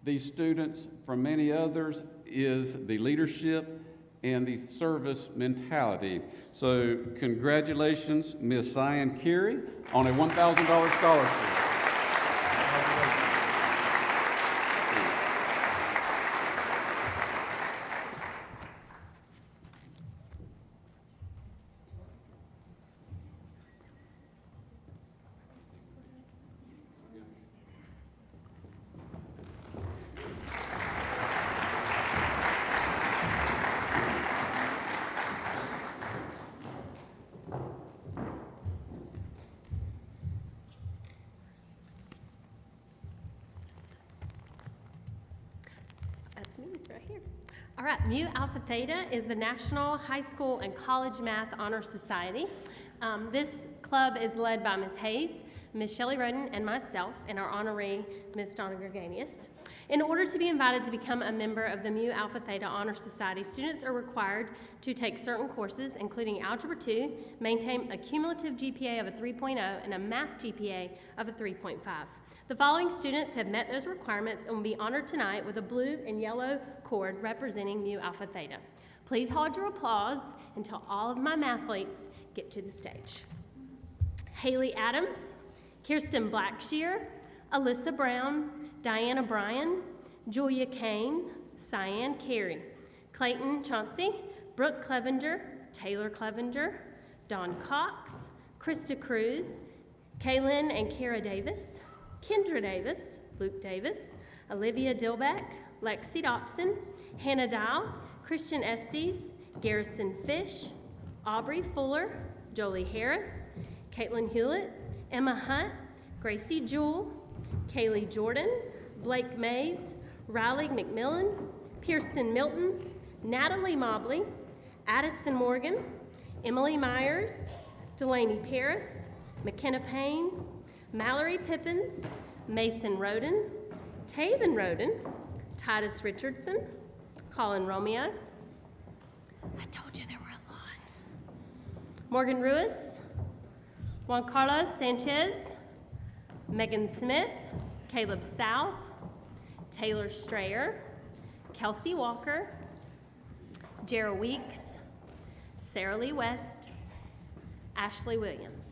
L: these students from many others is the leadership and the service mentality. So congratulations, Ms. Cyan Carey, on a $1,000 scholarship.
N: Right here. All right, Mu Alpha Theta is the National High School and College Math Honor Society. This club is led by Ms. Hayes, Ms. Shelley Roden, and myself, and our honoree, Ms. Donna Greganius. In order to be invited to become a member of the Mu Alpha Theta Honor Society, students are required to take certain courses, including Algebra 2, maintain a cumulative GPA of a 3.0, and a math GPA of a 3.5. The following students have met those requirements and will be honored tonight with a blue and yellow cord representing Mu Alpha Theta. Please hold your applause until all of my mathletes get to the stage. Haley Adams, Kirsten Blackshear, Alyssa Brown, Diana Bryan, Julia Kane, Cyan Carey, Clayton Chauncey, Brooke Clevenger, Taylor Clevenger, Don Cox, Krista Cruz, Kaylin and Kara Davis, Kendra Davis, Luke Davis, Olivia Dilbeck, Lexi Dobson, Hannah Dow, Christian Estes, Garrison Fish, Aubrey Fuller, Jolie Harris, Caitlin Hewlett, Emma Hunt, Gracie Jewell, Kaylee Jordan, Blake Mays, Riley McMillan, Kirsten Milton, Natalie Mobley, Addison Morgan, Emily Myers, Delaney Paris, McKenna Payne, Mallory Pippins, Mason Roden, Taven Roden, Titus Richardson, Colin Romeo. I told you there were a lot. Morgan Ruiz, Juan Carlos Sanchez, Megan Smith, Caleb South, Taylor Strayer, Kelsey Walker, Jarrah Weeks, Sarah Lee West, Ashley Williams.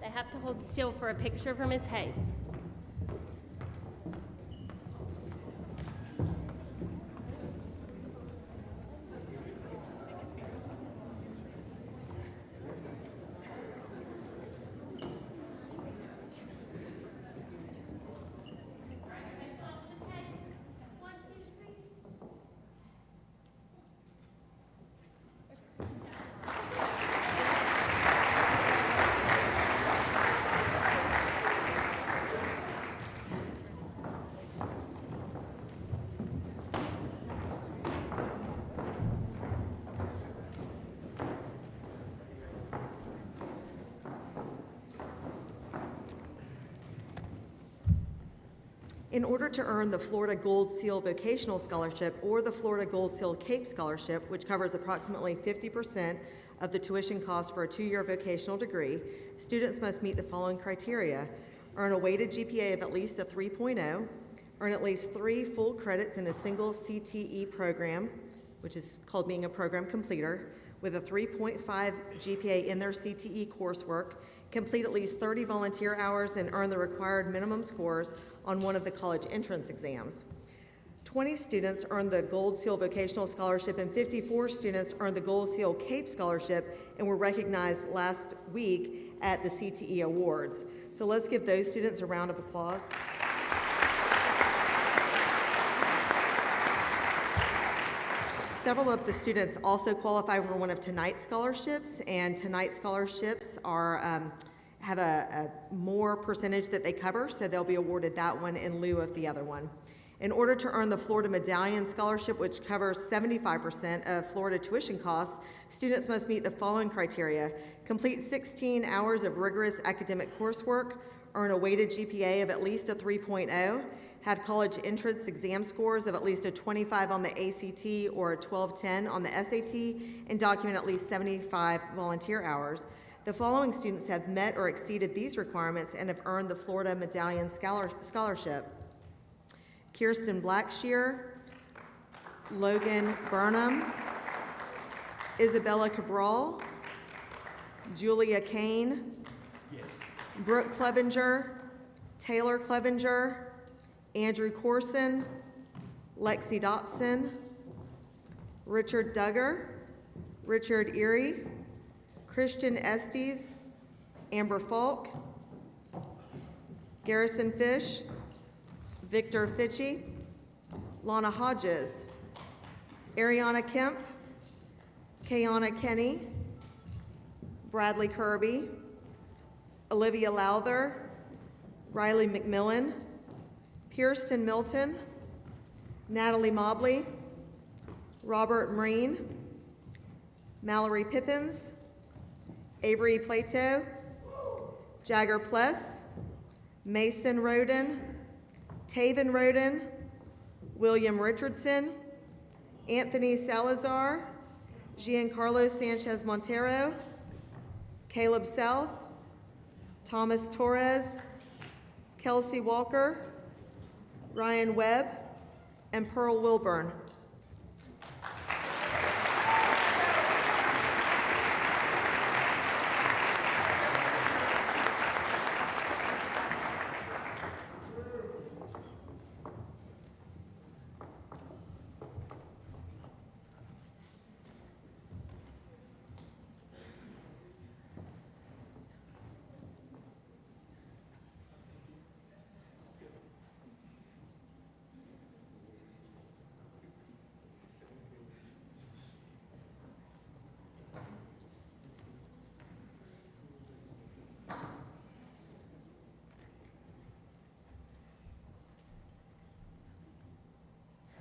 N: They have to hold still for a picture for Ms. Hayes.
O: In order to earn the Florida Gold Seal Vocational Scholarship or the Florida Gold Seal CAPE Scholarship, which covers approximately 50% of the tuition cost for a 2-year vocational degree, students must meet the following criteria: earn a weighted GPA of at least a 3.0, earn at least 3 full credits in a single CTE program, which is called being a program completer, with a 3.5 GPA in their CTE coursework, complete at least 30 volunteer hours, and earn the required minimum scores on one of the college entrance exams. 20 students earned the Gold Seal Vocational Scholarship, and 54 students earned the Gold Seal CAPE Scholarship and were recognized last week at the CTE Awards. So let's give those students a round of applause. Several of the students also qualify for one of tonight's scholarships, and tonight's scholarships are have a more percentage that they cover, so they'll be awarded that one in lieu of the other one. In order to earn the Florida Medallion Scholarship, which covers 75% of Florida tuition costs, students must meet the following criteria: complete 16 hours of rigorous academic coursework, earn a weighted GPA of at least a 3.0, have college entrance exam scores of at least a 25 on the ACT or a 1210 on the SAT, and document at least 75 volunteer hours. The following students have met or exceeded these requirements and have earned the Florida Medallion Scholarship: Kirsten Blackshear, Logan Burnham, Isabella Cabral, Julia Kane, Brooke Clevenger, Taylor Clevenger, Andrew Corson, Lexi Dobson, Richard Duggar, Richard Erie, Christian Estes, Amber Falk, Garrison Fish, Victor Fitchie, Lana Hodges, Ariana Kemp, Kayana Kenny, Bradley Kirby, Olivia Lowther, Riley McMillan, Kirsten Milton, Natalie Mobley, Robert Marine, Mallory Pippins, Avery Plato, Jagger Pless, Mason Roden, Taven Roden, William Richardson, Anthony Salazar, Giancarlo Sanchez Montero, Caleb South, Thomas Torres, Kelsey Walker, Ryan Webb, and Pearl Wilburn.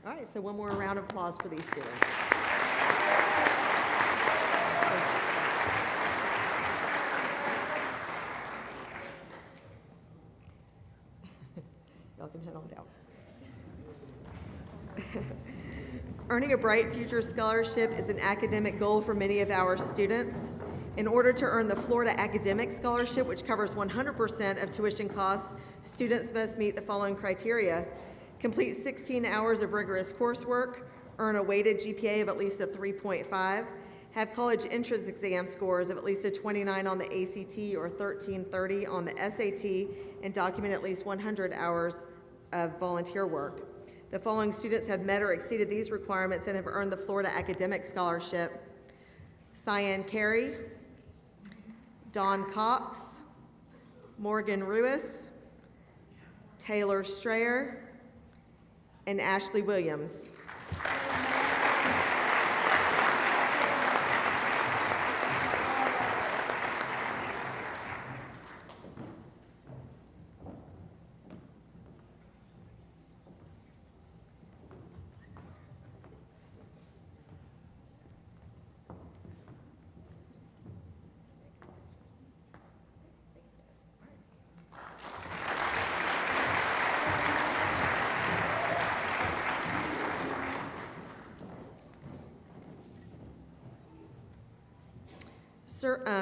O: All right, so one more round of applause for these students. Y'all can head on down. Earning a Bright Future Scholarship is an academic goal for many of our students. In order to earn the Florida Academic Scholarship, which covers 100% of tuition costs, students must meet the following criteria: complete 16 hours of rigorous coursework, earn a weighted GPA of at least a 3.5, have college entrance exam scores of at least a 29 on the ACT or 1330 on the SAT, and document at least 100 hours of volunteer work. The following students have met or exceeded these requirements and have earned the Florida Academic Scholarship: Cyan Carey, Dawn Cox, Morgan Ruiz, Taylor Strayer, and Ashley Williams.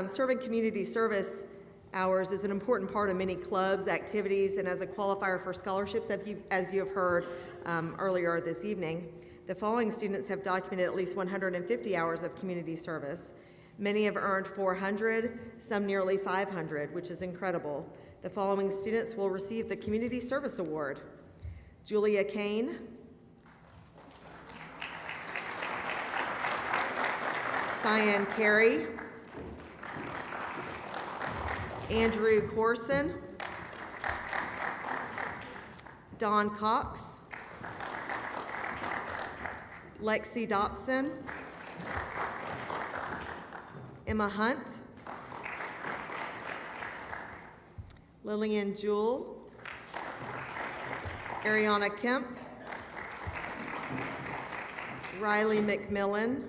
O: Serving community service hours is an important part of many clubs, activities, and as a qualifier for scholarships, as you have heard earlier this evening. The following students have documented at least 150 hours of community service. Many have earned 400, some nearly 500, which is incredible. The following students will receive the Community Service Award: Julia Kane, Cyan Carey, Andrew Corson, Dawn Cox, Lexi Dobson, Emma Hunt, Lillian Jewell, Ariana Kemp, Riley McMillan,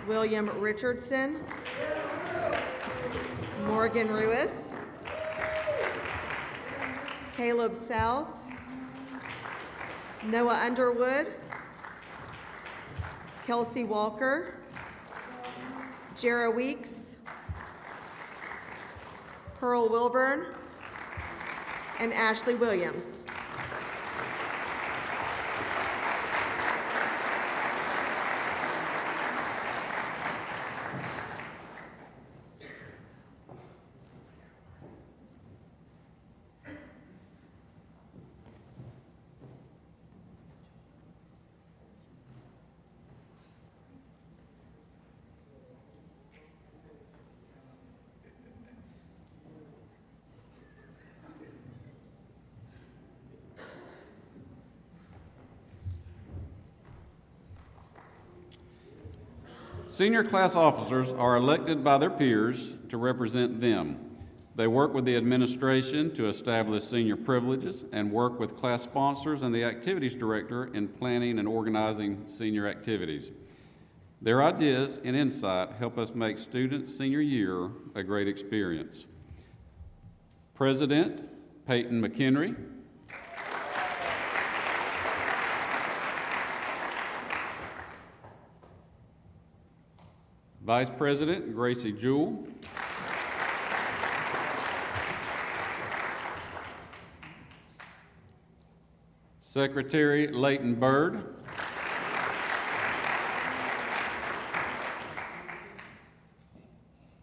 O: William Richardson, Morgan Ruiz, Caleb South, Noah Underwood, Kelsey Walker, Jara Weeks, Pearl Wilburn, and Ashley Williams.
L: Senior class officers are elected by their peers to represent them. They work with the administration to establish senior privileges and work with class sponsors and the activities director in planning and organizing senior activities. Their ideas and insight help us make students' senior year a great experience. President Peyton McHenry, Vice President Gracie Jewell, Secretary Leighton Bird,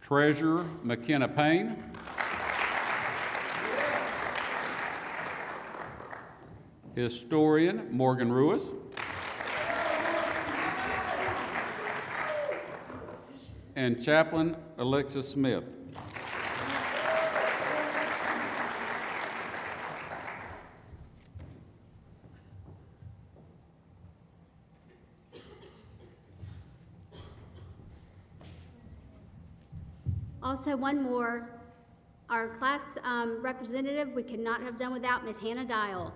L: Treasurer McKenna Payne, Historian Morgan Ruiz, and Chaplain Alexis Smith.
P: Also, one more, our class representative, we could not have done without Ms. Hannah Dial.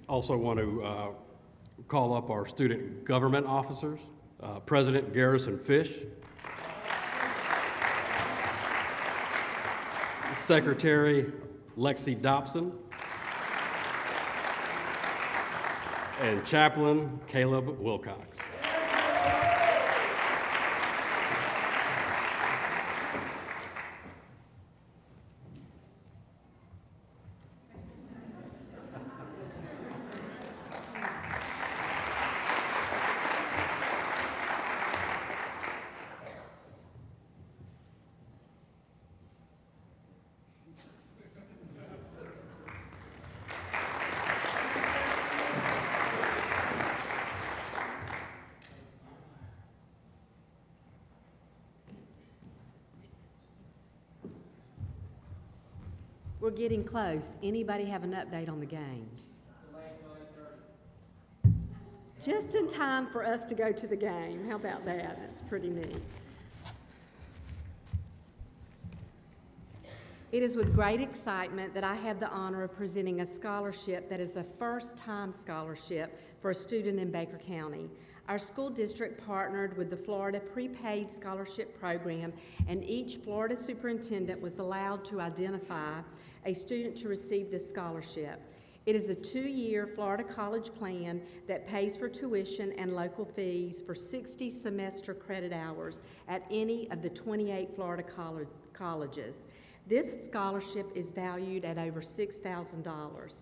F: Also want to call up our student government officers, President Garrison Fish, Secretary Lexi Dobson, and Chaplain Caleb Wilcox.
B: We're getting close. Anybody have an update on the games? Just in time for us to go to the game. How about that? That's pretty neat. It is with great excitement that I have the honor of presenting a scholarship that is a first-time scholarship for a student in Baker County. Our school district partnered with the Florida Prepaid Scholarship Program, and each Florida superintendent was allowed to identify a student to receive this scholarship. It is a 2-year Florida college plan that pays for tuition and local fees for 60 semester credit hours at any of the 28 Florida colleges. This scholarship is valued at over $6,000.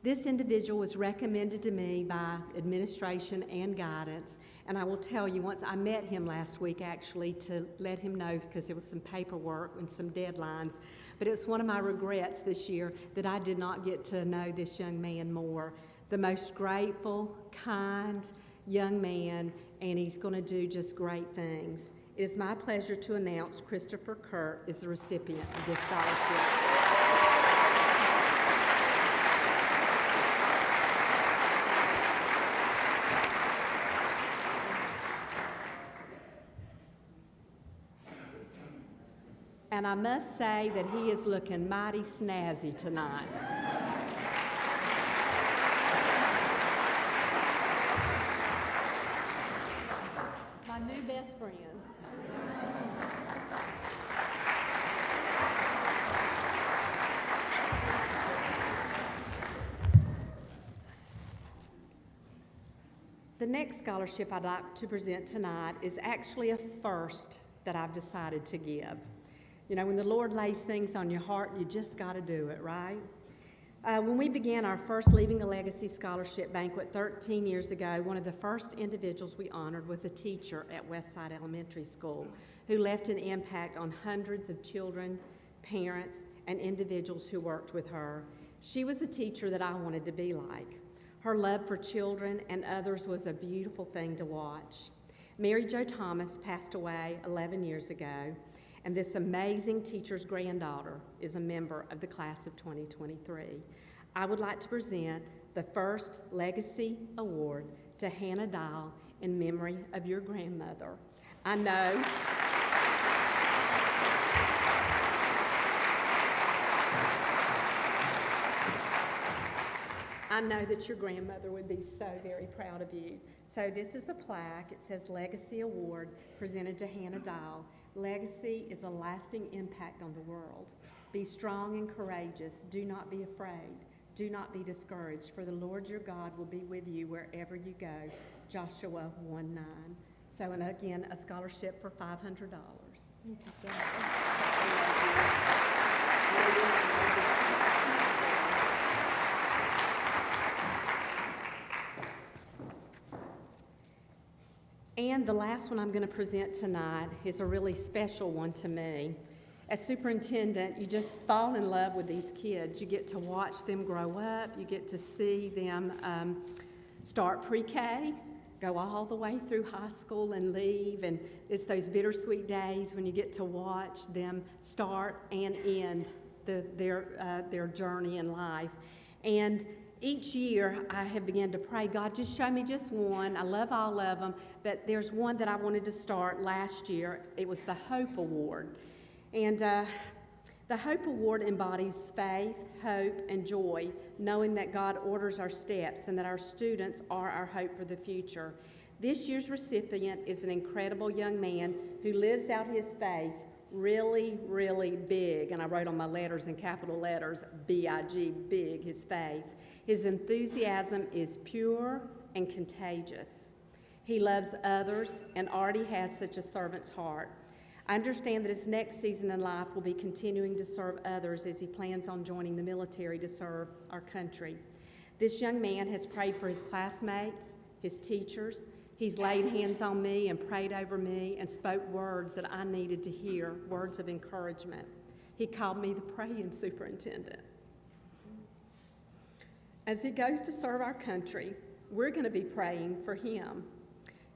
B: This individual was recommended to me by administration and guidance, and I will tell you, once I met him last week actually to let him know, because there was some paperwork and some deadlines, but it's one of my regrets this year that I did not get to know this young man more. The most grateful, kind young man, and he's going to do just great things. It is my pleasure to announce Christopher Kurt is the recipient of this scholarship. And I must say that he is looking mighty snazzy tonight. My new best friend. The next scholarship I'd like to present tonight is actually a first that I've decided to give. You know, when the Lord lays things on your heart, you just got to do it, right? When we began our first Leaving a Legacy Scholarship banquet 13 years ago, one of the first individuals we honored was a teacher at Westside Elementary School who left an impact on hundreds of children, parents, and individuals who worked with her. She was a teacher that I wanted to be like. Her love for children and others was a beautiful thing to watch. Mary Jo Thomas passed away 11 years ago, and this amazing teacher's granddaughter is a member of the class of 2023. I would like to present the first Legacy Award to Hannah Dial in memory of your grandmother. I know that your grandmother would be so very proud of you. So this is a plaque. It says Legacy Award presented to Hannah Dial. Legacy is a lasting impact on the world. Be strong and courageous. Do not be afraid. Do not be discouraged, for the Lord your God will be with you wherever you go. Joshua 1:9. So, and again, a scholarship for $500. Thank you so much. And the last one I'm going to present tonight is a really special one to me. As superintendent, you just fall in love with these kids. You get to watch them grow up. You get to see them start pre-K, go all the way through high school and leave. And it's those bittersweet days when you get to watch them start and end their journey in life. And each year I have begun to pray, God, just show me just one. I love all of them, but there's one that I wanted to start last year. It was the Hope Award. And the The Hope Award embodies faith, hope, and joy, knowing that God orders our steps and that our students are our hope for the future. This year's recipient is an incredible young man who lives out his faith really, really big. And I wrote on my letters in capital letters, B-I-G, big, his faith. His enthusiasm is pure and contagious. He loves others and already has such a servant's heart. I understand that his next season in life will be continuing to serve others as he plans on joining the military to serve our country. This young man has prayed for his classmates, his teachers. He's laid hands on me and prayed over me and spoke words that I needed to hear, words of encouragement. He called me the praying superintendent. As he goes to serve our country, we're going to be praying for him.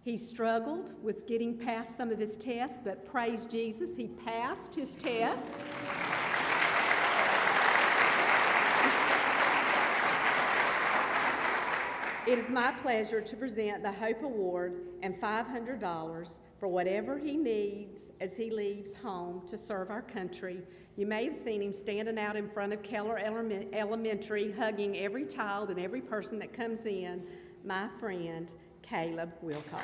B: He struggled with getting past some of his tests, but praise Jesus, he passed his test. It is my pleasure to present the Hope Award and $500 for whatever he needs as he leaves home to serve our country. You may have seen him standing out in front of Keller Elementary, hugging every child and every person that comes in, my friend, Caleb Wilcox.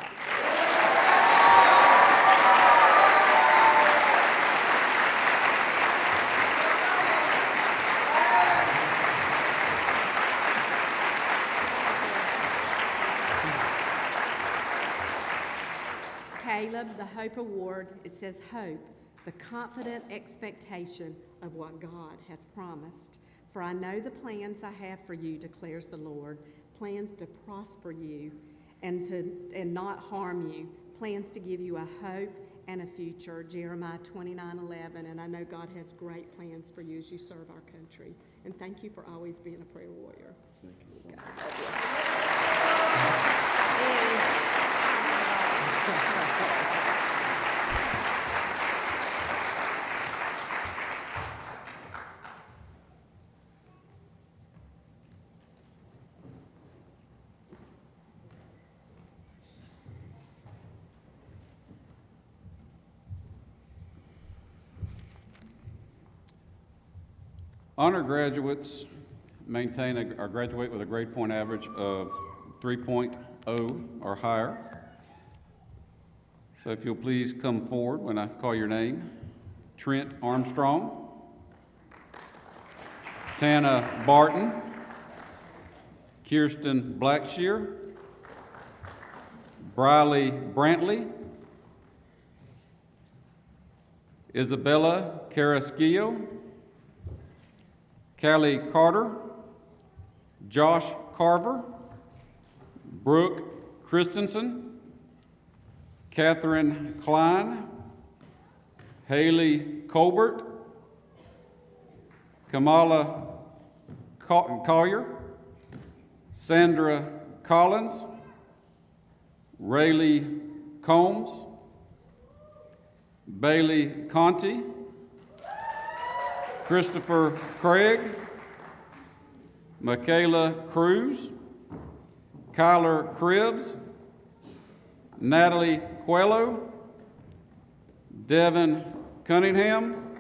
B: Caleb, the Hope Award, it says hope, the confident expectation of what God has promised. For I know the plans I have for you, declares the Lord, plans to prosper you and not harm you, plans to give you a hope and a future, Jeremiah 29:11. And I know God has great plans for you as you serve our country. And thank you for always being a prayer warrior.
L: Thank you. Honor graduates maintain or graduate with a grade point average of 3.0 or higher. So if you'll please come forward when I call your name. Trent Armstrong, Tana Barton, Kirsten Blackshear, Briley Brantley, Isabella Carrasquillo, Callie Carter, Josh Carver, Brooke Christensen, Catherine Klein, Haley Colbert, Kamala Collier, Sandra Collins, Rayleigh Combs, Bailey Conti, Christopher Craig, Michaela Cruz, Kyler Cribbs, Natalie Coelho, Devin Cunningham,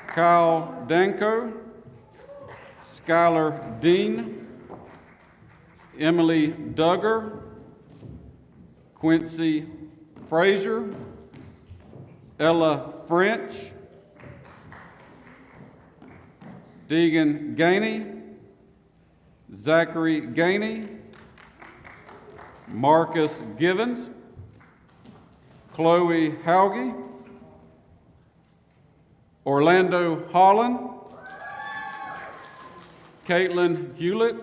L: Kyle Danko, Skylar Dean, Emily Duggar, Quincy Frazier, Ella French, Deegan Gainey, Zachary Gainey, Marcus Givens, Chloe Hauge, Orlando Holland, Caitlin Hewlett,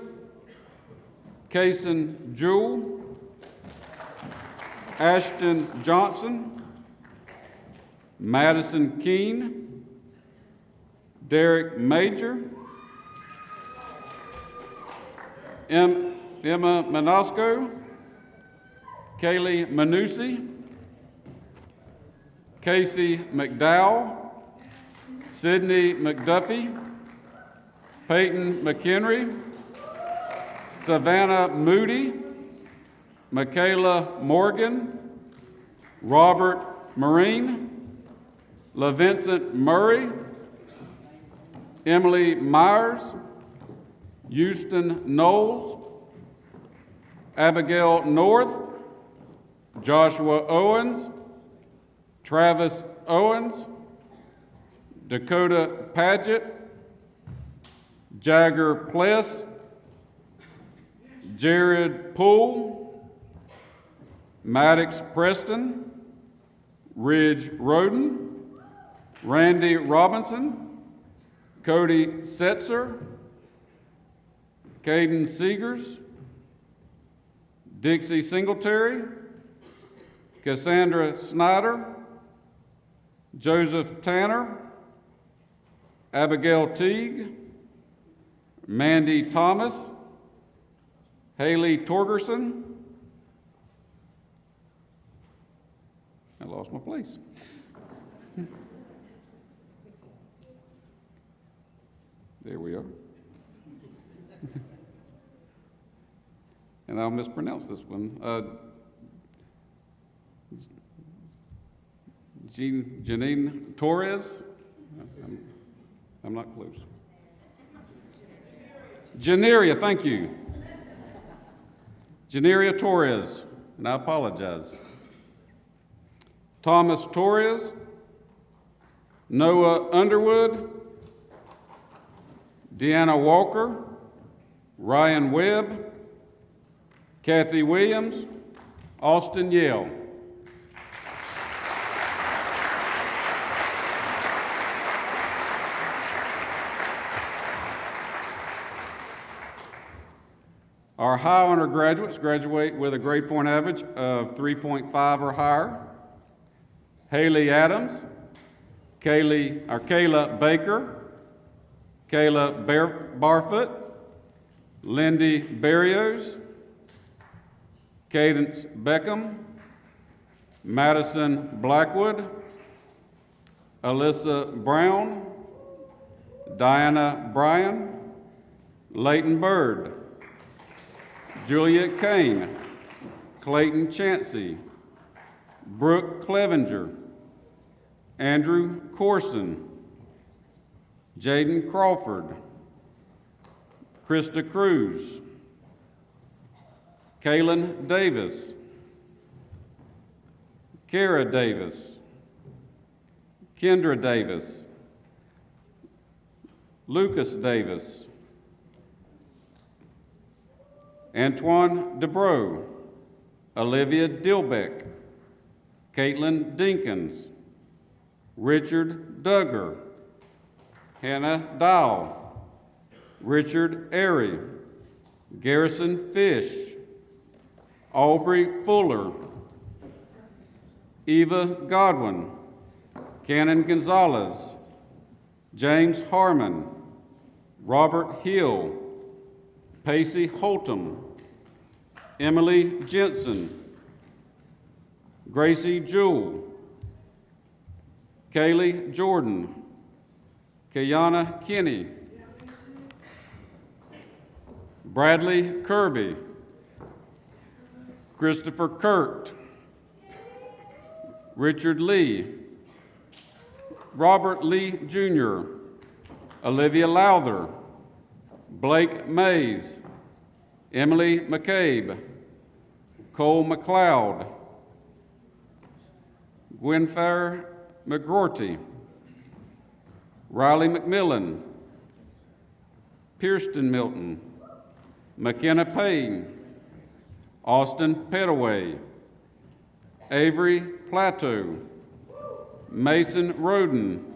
L: Kason Jewell, Ashton Johnson, Madison Keene, Derek Major, Emma Manosco, Kaylee Manucci, Casey McDowell, Sydney McDuffie, Peyton McHenry, Savannah Moody, Michaela Morgan, Robert Marine, LaVincent Murray, Emily Myers, Houston Knowles, Abigail North, Joshua Owens, Travis Owens, Dakota Paget, Jagger Pless, Jared Poole, Maddox Preston, Ridge Roden, Randy Robinson, Cody Setzer, Caden Seegers, Dixie Singletary, Cassandra Snyder, Joseph Tanner, Abigail Teague, Mandy Thomas, Haley Torgerson. I lost my place. There we are. And I'll mispronounce this one. Janine Torres. I'm not close. Janeria, thank you. Janeria Torres, and I apologize. Thomas Torres, Noah Underwood, Deanna Walker, Ryan Webb, Kathy Williams, Austin Yale. Our high honor graduates graduate with a grade point average of 3.5 or higher. Haley Adams, Kayla Baker, Kayla Barfoot, Lindy Barrios, Cadence Beckham, Madison Blackwood, Alyssa Brown, Diana Bryan, Leighton Bird, Juliet Kane, Clayton Chansey, Brooke Clevenger, Andrew Corson, Jaden Crawford, Krista Cruz, Kaylin Davis, Kara Davis, Kendra Davis, Lucas Davis, Antoine DeBro, Olivia Dilbeck, Caitlin Dinkins, Richard Duggar, Hannah Dow, Richard Airy, Garrison Fish, Aubrey Fuller, Eva Godwin, Cannon Gonzalez, James Harmon, Robert Hill, Pacey Holtum, Emily Jensen, Gracie Jewell, Kaylee Jordan, Kayana Kinney, Bradley Kirby, Christopher Kurt, Richard Lee, Robert Lee Jr., Olivia Lowther, Blake Mays, Emily McCabe, Cole McLeod, Gwenfair McGrorty, Riley McMillan, Pierston Milton, McKenna Payne, Austin Petaway, Avery Plateau, Mason Roden,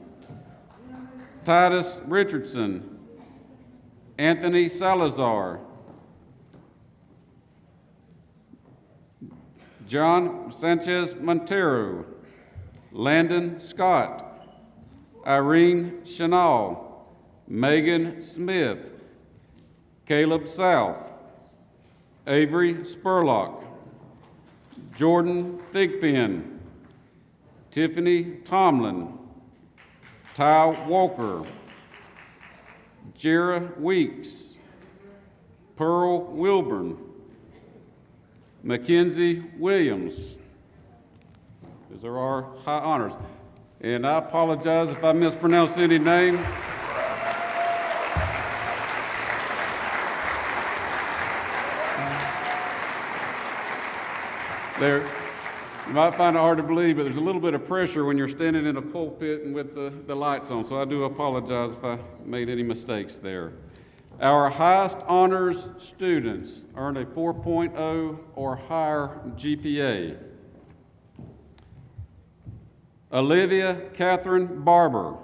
L: Titus Richardson, Anthony Salazar, John Sanchez Montero, Landon Scott, Irene Chanel, Megan Smith, Caleb South, Avery Spurlock, Jordan Thigpen, Tiffany Tomlin, Ty Walker, Jera Weeks, Pearl Wilburn, Mackenzie Williams. Those are our high honors. And I apologize if I mispronounce any names. There, you might find it hard to believe, but there's a little bit of pressure when you're standing in a pulpit and with the lights on, so I do apologize if I made any mistakes there. Our highest honors students earned a 4.0 or higher GPA. Olivia Catherine Barber.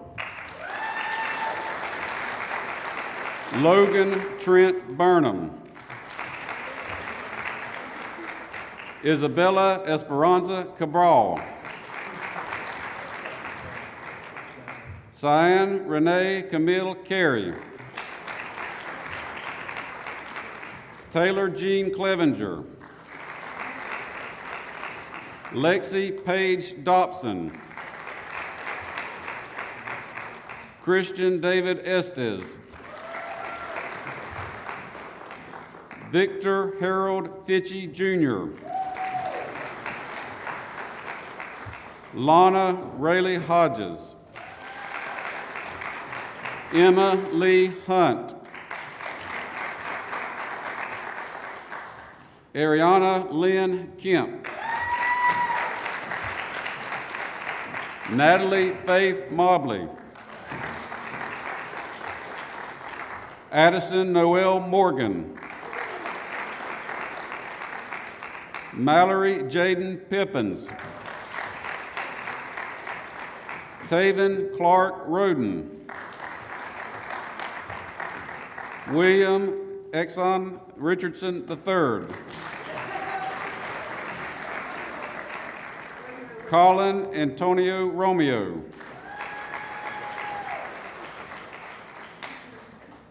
L: Logan Trent Burnham. Isabella Esperanza Cabral. Cyan Renee Camille Carey. Taylor Jean Clevenger. Lexi Paige Dobson. Christian David Estes. Victor Harold Fitchie Jr. Lana Rayleigh Hodges. Emma Lee Hunt. Ariana Lynn Kemp. Natalie Faith Mobley. Addison Noel Morgan. Mallory Jaden Pippins. Taven Clark Roden. William Exxon Richardson III. Colin Antonio Romeo.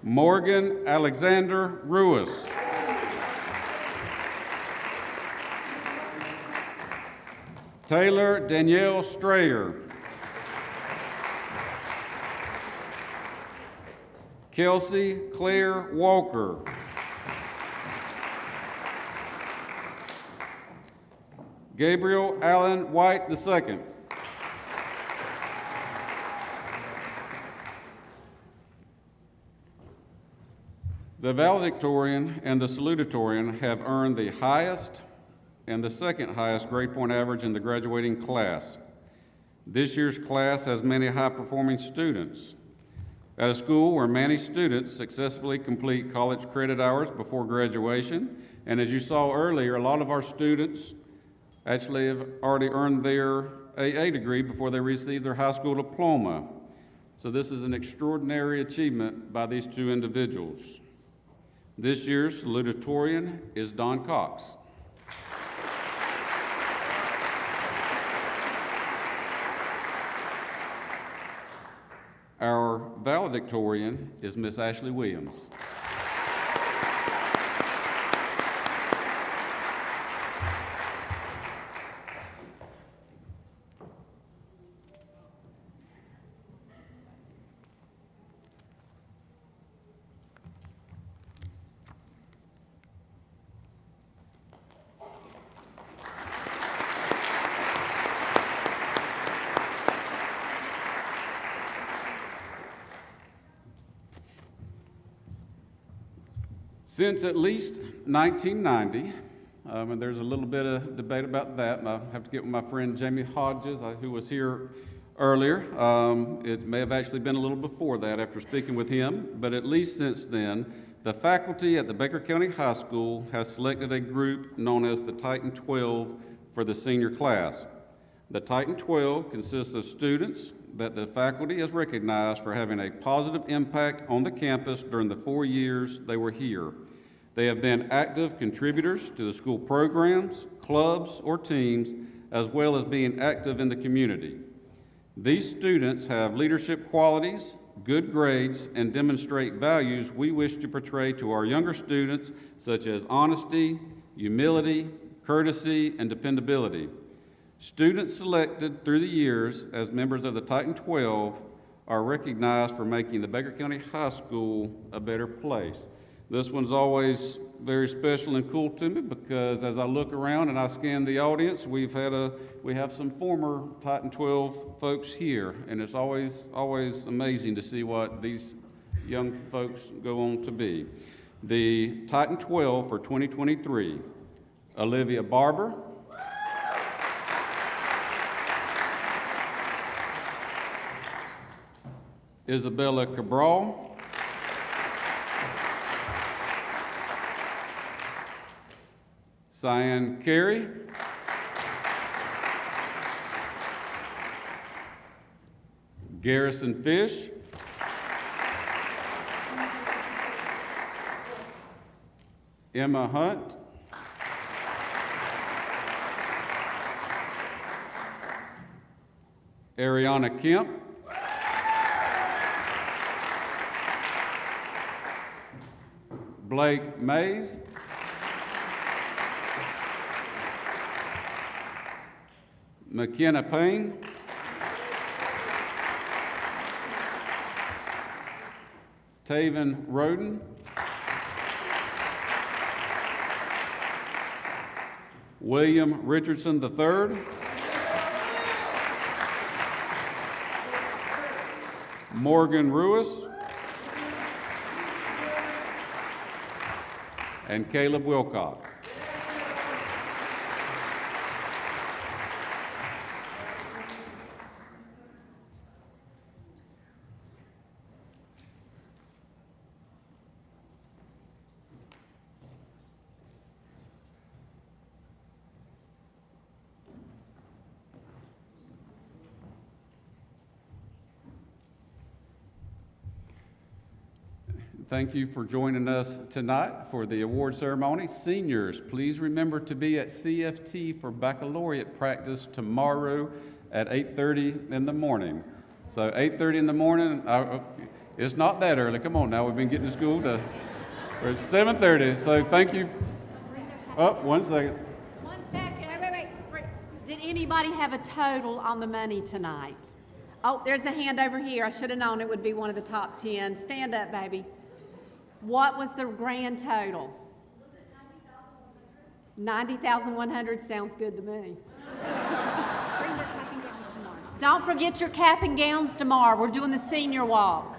L: Morgan Alexander Ruiz. Taylor Danielle Strayer. Kelsey Claire Walker. Gabriel Allen White II. The valedictorian and the salutatorian have earned the highest and the second highest grade point average in the graduating class. This year's class has many high-performing students. At a school where many students successfully complete college credit hours before graduation, and as you saw earlier, a lot of our students actually have already earned their AA degree before they receive their high school diploma. So this is an extraordinary achievement by these two individuals. This year's salutatorian is Don Cox. Our valedictorian is Miss Ashley Williams. Since at least 1990, and there's a little bit of debate about that, and I have to get with my friend Jamie Hodges, who was here earlier. It may have actually been a little before that after speaking with him, but at least since then, the faculty at the Baker County High School has selected a group known as the Titan 12 for the senior class. The Titan 12 consists of students that the faculty has recognized for having a positive impact on the campus during the 4 years they were here. They have been active contributors to the school programs, clubs, or teams, as well as being active in the community. These students have leadership qualities, good grades, and demonstrate values we wish to portray to our younger students, such as honesty, humility, courtesy, and dependability. Students selected through the years as members of the Titan 12 are recognized for making the Baker County High School a better place. This one's always very special and cool to me because as I look around and I scan the audience, we have some former Titan 12 folks here, and it's always amazing to see what these young folks go on to be. The Titan 12 for 2023, Olivia Barber, Isabella Cabral, Cyan Carey, Garrison Fish, Emma Hunt, Ariana Kemp, Blake Mays, McKenna Payne, Taven Roden, William Richardson III, Morgan Ruiz, and Caleb Wilcox. Thank you for joining us tonight for the award ceremony. Seniors, please remember to be at CFT for baccalaureate practice tomorrow at 8:30 in the morning. So 8:30 in the morning, it's not that early. Come on now, we've been getting to school for 7:30. So thank you. Oh, 1 second.
B: 1 second. Wait. Did anybody have a total on the money tonight? Oh, there's a hand over here. I should have known it would be one of the top 10. Stand up, baby. What was the grand total? 90,100 sounds good to me. Don't forget your cap and gowns tomorrow. We're doing the senior walk.